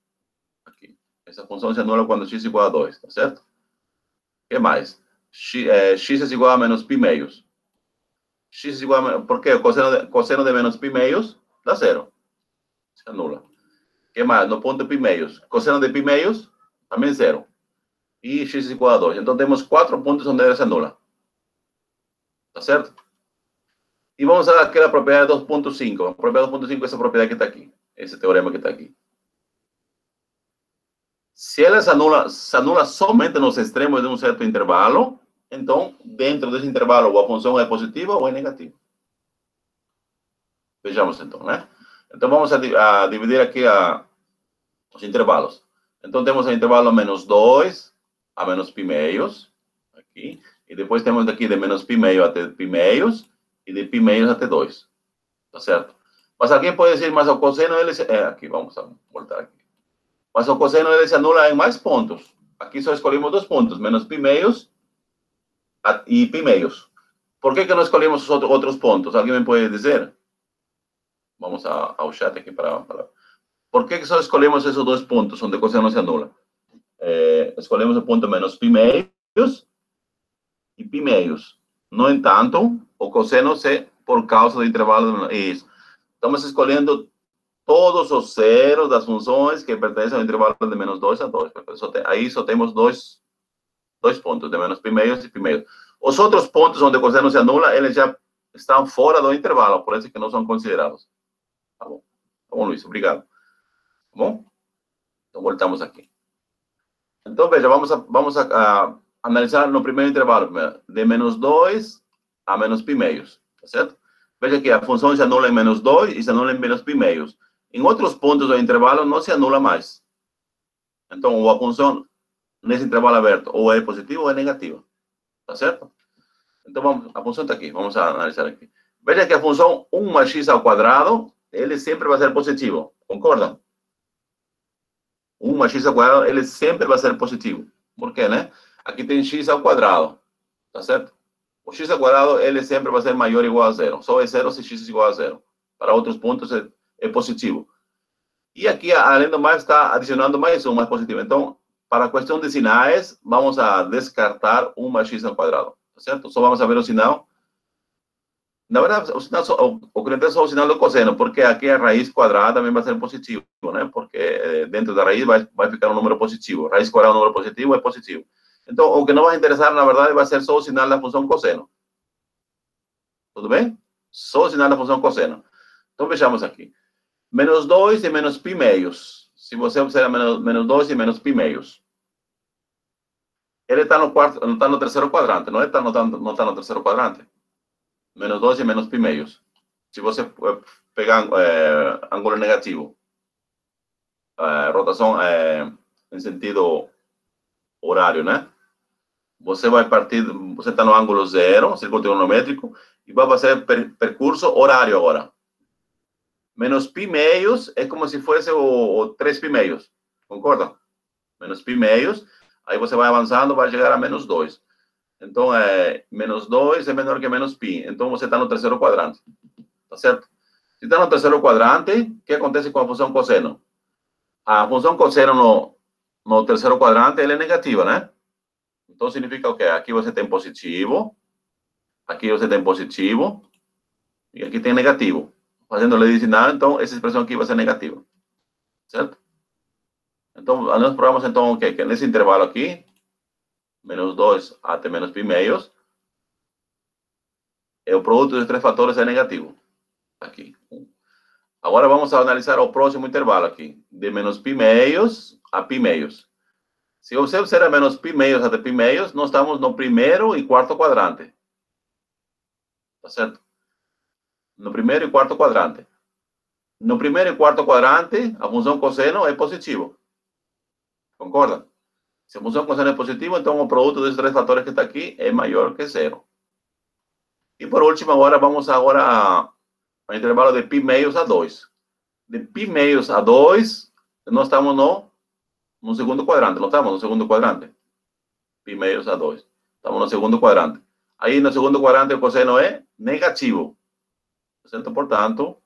Aqui. Essa função se anula quando x igual a 2, tá certo? O que mais? X é igual a menos π meios. X é igual a... Por quê? O cosseno de menos π meios dá zero. Se anula. O que mais? No ponto π meios. Cosseno de π meios, também zero. E x é igual a 2. Então, temos 4 pontos onde ele se anula. Tá certo? E vamos a aquela propriedade 2.5. A propriedade 2.5 é essa propriedade que está aqui. Esse teorema que está aqui. Se ela se anula somente nos extremos de um certo intervalo, então, dentro desse intervalo, ou a função é positiva ou é negativa. Vejamos, então, né? Então, vamos a dividir aqui os intervalos. Então, temos o intervalo menos 2 a menos π meios, aqui. E depois temos daqui de menos π meio até π meios, e de π meios até 2. Tá certo? Mas alguém pode dizer, mas o cosseno, ele... aqui, vamos voltar aqui. Mas o cosseno ele se anula em mais pontos. Aqui só escolhemos 2 pontos, menos π meios e π meios. Por que não escolhemos os outros pontos? Alguém me pode dizer? Vamos ao chat aqui para... Por que só escolhemos esses 2 pontos onde o cosseno se anula? Escolhemos o ponto menos π meios e π meios. No entanto, o cosseno por causa do intervalo... Isso. Estamos escolhendo todos os zeros das funções que pertencem ao intervalo de menos 2 a 2. Aí só temos dois pontos, de menos π meios e π meios. Os outros pontos onde o cosseno se anula, eles já estão fora do intervalo, por isso que não são considerados. Tá bom? Tá bom, Luiz? Obrigado. Tá bom? Então, voltamos aqui. Então, veja, vamos a analisar no primeiro intervalo, de menos 2 a menos π meios. Tá certo? Veja que a função se anula em menos 2 e se anula em menos π meios. Em outros pontos do intervalo, não se anula mais. Então, ou a função, nesse intervalo aberto, ou é positiva ou é negativa. Tá certo? Então, a função está aqui. Vamos analisar aqui. Veja que a função 1 mais x ao quadrado, ele sempre vai ser positivo. Concordam? 1 mais x ao quadrado, ele sempre vai ser positivo. Por quê, né? Aqui tem x ao quadrado. Tá certo? O x ao quadrado, ele sempre vai ser maior ou igual a zero. Só é zero se x é igual a zero. Para outros pontos, é positivo. E aqui, além do mais, está adicionando mais um mais positivo. Então, para a questão de sinais, vamos a descartar uma x ao quadrado, tá certo? Só vamos a ver o sinal. Na verdade, o sinal o que interessa é o sinal do cosseno, porque aqui a raiz quadrada também vai ser positivo, né? Porque dentro da raiz vai ficar um número positivo. Raiz quadrada é um número positivo, é positivo. Então, o que não vai interessar, na verdade, vai ser só o sinal da função cosseno. Tudo bem? Só o sinal da função cosseno. Então, vejamos aqui. Menos 2 e menos π meios. Se você observa menos 2 e menos π meios. Ele está no quarto, não está no terceiro quadrante, não está no terceiro quadrante. Menos 2 e menos π meios. Se você pegar ângulo negativo, rotação em sentido horário, né? Você vai partir, você está no ângulo zero, círculo trigonométrico, e vai fazer percurso horário agora. Menos π meios é como se fosse o 3 π meios, concorda? Menos π meios, aí você vai avançando, vai chegar a menos 2. Então, menos 2 é menor que menos π. Então, você está no terceiro quadrante. Tá certo? Se está no terceiro quadrante, o que acontece com a função cosseno? A função cosseno no terceiro quadrante, ela é negativa, né? Então, significa o quê? Aqui você tem positivo, aqui você tem positivo, e aqui tem negativo. Fazendo lei de sinal, então, essa expressão aqui vai ser negativa. Certo? Então, nós provamos, então, o quê? Que nesse intervalo aqui, menos 2 até menos π meios, o produto dos três fatores é negativo. Aqui. Agora vamos analisar o próximo intervalo aqui, de menos π meios a π meios. Se você observa menos π meios até π meios, nós estamos no primeiro e quarto quadrante. Tá certo? No primeiro e quarto quadrante. No primeiro e quarto quadrante, a função cosseno é positivo. Concorda? Se a função cosseno é positivo, então o produto desses três fatores que está aqui é maior que zero. E por último, agora vamos ao intervalo de π meios a 2. De π meios a 2, nós estamos no segundo quadrante. Não estamos no segundo quadrante? Π meios a 2. Estamos no segundo quadrante. Aí no segundo quadrante o cosseno é negativo. Certo? Portanto,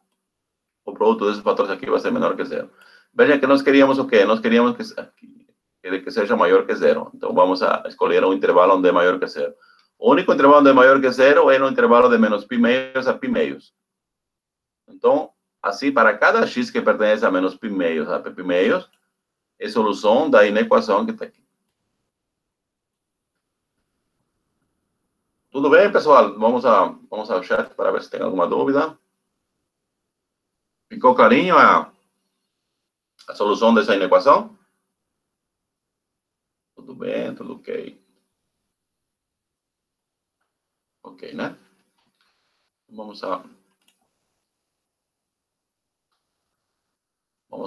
o produto desses fatores aqui vai ser menor que zero. Veja que nós queríamos o quê? Nós queríamos que seja maior que zero. Então, vamos a escolher um intervalo onde é maior que zero. O único intervalo onde é maior que zero é no intervalo de menos π meios a π meios. Então, assim, para cada x que pertence a menos π meios a π meios, é solução da inequação que está aqui. Tudo bem, pessoal? Vamos ao chat para ver se tem alguma dúvida. Ficou clarinho a solução dessa inequação? Tudo bem, tudo ok. Ok, né? Vamos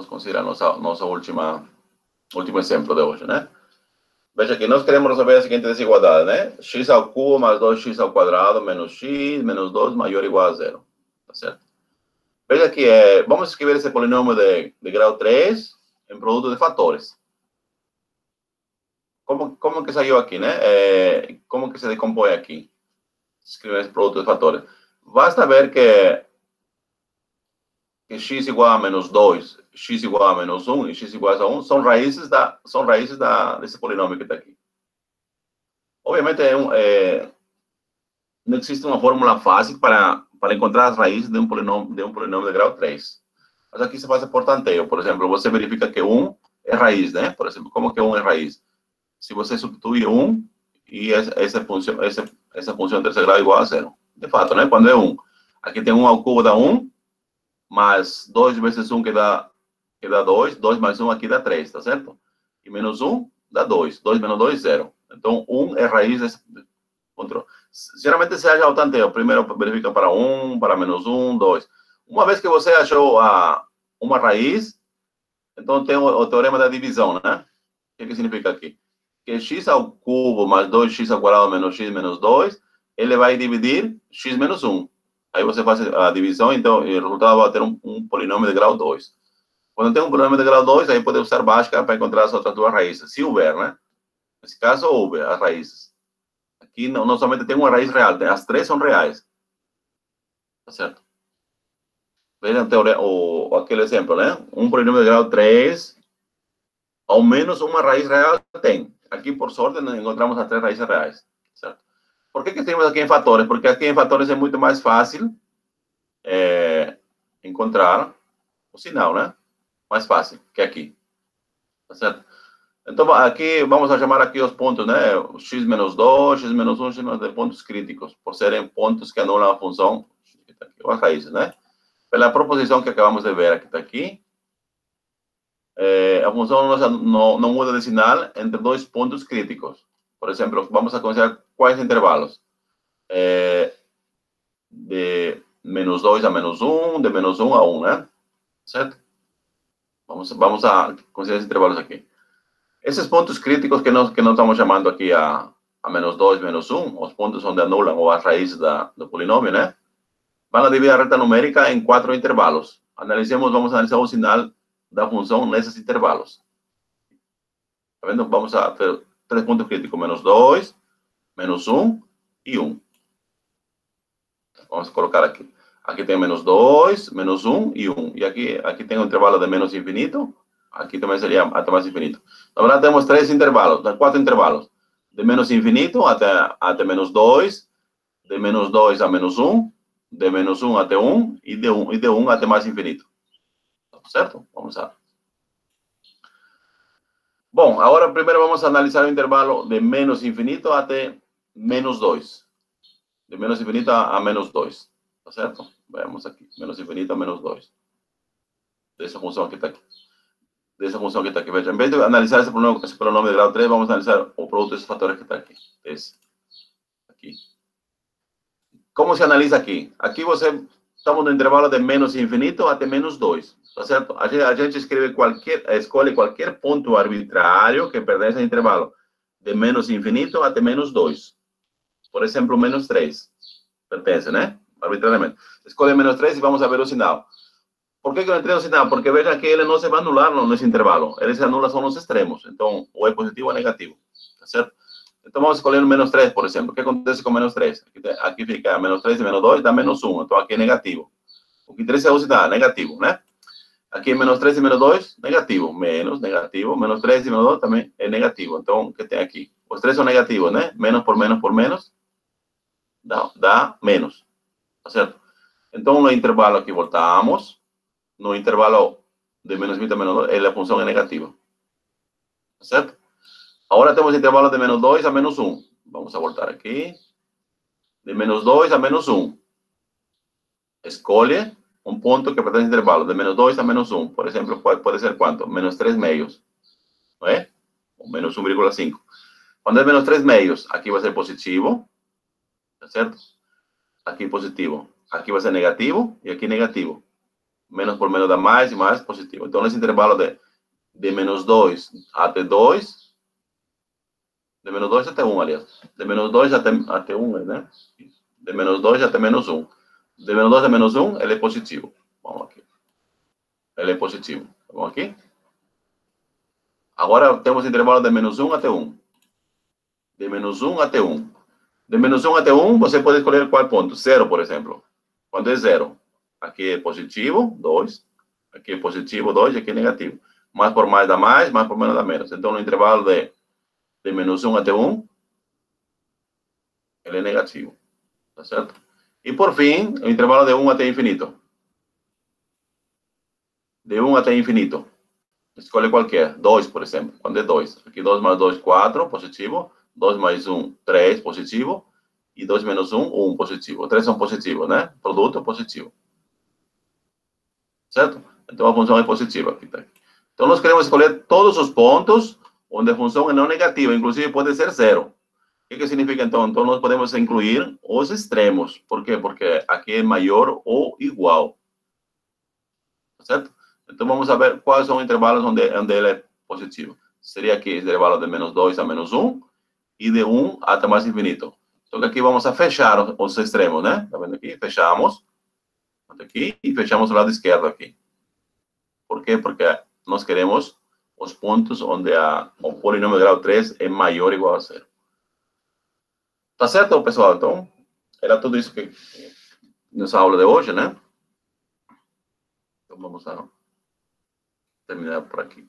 considerar nossa último exemplo de hoje, né? Veja que nós queremos resolver a seguinte desigualdade, né? X ao cubo mais 2x ao quadrado menos x menos 2 maior ou igual a zero. Tá certo? Veja que vamos escrever esse polinômio de grau 3 em produto de fatores. Como que saiu aqui, né? Como que se decompõe aqui? Escrever esse produto de fatores. Basta ver que x igual a menos 2, x igual a menos 1 e x igual a 1 são raízes desse polinômio que está aqui. Obviamente, não existe uma fórmula fácil para encontrar as raízes de um polinômio de grau 3. Mas aqui se faz por tanteio. Por exemplo, você verifica que 1 é raiz, né? Por exemplo, como que 1 é raiz? Se você substitui 1 e essa função de terceiro grau é igual a zero. De fato, né? Quando é 1. Aqui tem 1 ao cubo dá 1, mais 2 vezes 1 que dá 2, 2 mais 1 aqui dá 3, tá certo? E menos 1 dá 2, 2 menos 2, 0. Então, 1 é raiz desse controle. Geralmente se acha o tanteio, primeiro verifica para 1, para menos 1, 2. Uma vez que você achou uma raiz, então tem o teorema da divisão, né? O que significa aqui? Que x ao cubo mais 2x ao quadrado menos x menos 2, ele vai dividir x menos 1. Aí você faz a divisão, então o resultado vai ter um polinômio de grau 2. Quando tem um polinômio de grau 2, aí pode usar Bhaskara para encontrar as outras duas raízes, se houver, né? Nesse caso, houve as raízes. Aqui não somente tem uma raiz real, as três são reais. Tá certo? Vejam aquele exemplo, né? Um polinômio de grau 3 ao menos uma raiz real tem. Aqui, por sorte, encontramos as 3 raízes reais. Certo? Por que temos aqui em fatores? Porque aqui em fatores é muito mais fácil encontrar o sinal, né? Mais fácil que aqui. Tá certo? Então, aqui, vamos a chamar aqui os pontos, né? X menos 2, x menos 1, x menos 2, pontos críticos, por serem pontos que anulam a função, ou as raízes, né? Pela proposição que acabamos de ver, que está aqui, a função não muda de sinal entre 2 pontos críticos. Por exemplo, vamos a considerar quais intervalos. De menos 2 a menos 1, de menos 1 a 1, né? Certo? Vamos a considerar esses intervalos aqui. Esses pontos críticos que nós estamos chamando aqui a menos 2, menos 1, os pontos onde anulam ou as raízes do polinômio, né? Van a dividir a reta numérica em 4 intervalos. Vamos analisar o sinal da função nesses intervalos. Tá vendo? Vamos a ter 3 pontos críticos, menos 2, menos 1 e 1. Vamos colocar aqui. Aqui tem menos 2, menos 1 e 1. E aqui tem um intervalo de menos infinito. Aqui também seria até mais infinito. Na verdade, temos 3 intervalos, 4 intervalos. De menos infinito até menos 2, de menos 2 a menos 1, de menos 1 até 1 e de 1 até mais infinito. Certo? Vamos lá. Bom, agora primeiro vamos analisar o intervalo de menos infinito até menos 2. De menos infinito a menos 2. Tá certo? Vamos aqui. Menos infinito a menos 2. Dessa função que está aqui. Dessa função que está aqui. Veja, em vez de analisar esse polinômio de grau 3, vamos analisar o produto desses fatores que está aqui. Esse. Aqui. Como se analisa aqui? Aqui estamos no intervalo de menos infinito até menos 2. Tá certo? A gente escolhe qualquer ponto arbitrário que pertence ao intervalo de menos infinito até menos 2. Por exemplo, menos 3. Pertence, né? Arbitrariamente. Escolhe menos 3 e vamos a ver o sinal. Por que eu não entrei o sinal? Porque veja que ele não se vai anular nesse intervalo. Ele se anula só nos extremos. Então, ou é positivo ou é negativo. Tá certo? Então, vamos escolher o menos 3, por exemplo. O que acontece com menos 3? Aqui fica menos 3 e menos 2 dá menos 1. Então, aqui é negativo. O que interessa é o sinal, negativo, né? Aqui menos 3 e menos 2, negativo. Menos, negativo. Menos 3 e menos 2 também é negativo. Então, o que tem aqui? Os 3 são negativos, né? Menos por menos dá menos. Tá certo? Então, no intervalo aqui voltamos. No intervalo de menos 20 a menos 2, a função é negativa. Tá certo? Agora temos o intervalo de menos 2 a menos 1. Vamos a voltar aqui. De menos 2 a menos 1. Escolhe um ponto que pertence ao intervalo de menos 2 a menos 1. Por exemplo, pode ser quanto? Menos 3 meios. Não é? Ou menos 1,5. Quando é menos 3 meios, aqui vai ser positivo. Tá certo? Aqui positivo. Aqui vai ser negativo e aqui negativo. Menos por menos dá mais e mais positivo. Então, nesse intervalo de menos 2 até 2, de menos 2 até 1, aliás. De menos 2 até 1, né? De menos 2 até menos 1. De menos 2 a menos 1, ele é positivo. Vamos aqui. Ele é positivo. Vamos aqui. Agora, temos o intervalo de menos 1 até 1. De menos 1 até 1. De menos 1 até 1, você pode escolher qual ponto? 0, por exemplo. Quando é 0, aqui é positivo, 2. Aqui é positivo, 2, e aqui é negativo. Mais por mais dá mais por menos dá menos. Então, no intervalo de menos 1 até 1, ele é negativo. Tá certo? E, por fim, o intervalo de 1 até infinito. De 1 até infinito. Escolhe qualquer. 2, por exemplo. Quando é 2. Aqui 2 mais 2, 4, positivo. 2 mais 1, 3, positivo. E 2 menos 1, 1, positivo. 3 são positivos, né? Produto positivo. Certo? Então, a função é positiva. Aqui tá. Então, nós queremos escolher todos os pontos onde a função é não negativa. Inclusive, pode ser 0. O que significa, então? Então, nós podemos incluir os extremos. Por quê? Porque aqui é maior ou igual. Certo? Então, vamos ver quais são os intervalos onde ele é positivo. Seria aqui o intervalo de menos 2 a menos 1 e de 1 até mais infinito. Então, aqui vamos a fechar os extremos, né? Tá vendo aqui? Fechamos. Aqui e fechamos o lado esquerdo aqui. Por quê? Porque nós queremos os pontos onde o polinômio de grau 3 é maior ou igual a 0. Tá certo, pessoal? Então, era tudo isso que nessa aula de hoje, né? Então, vamos a terminar por aqui.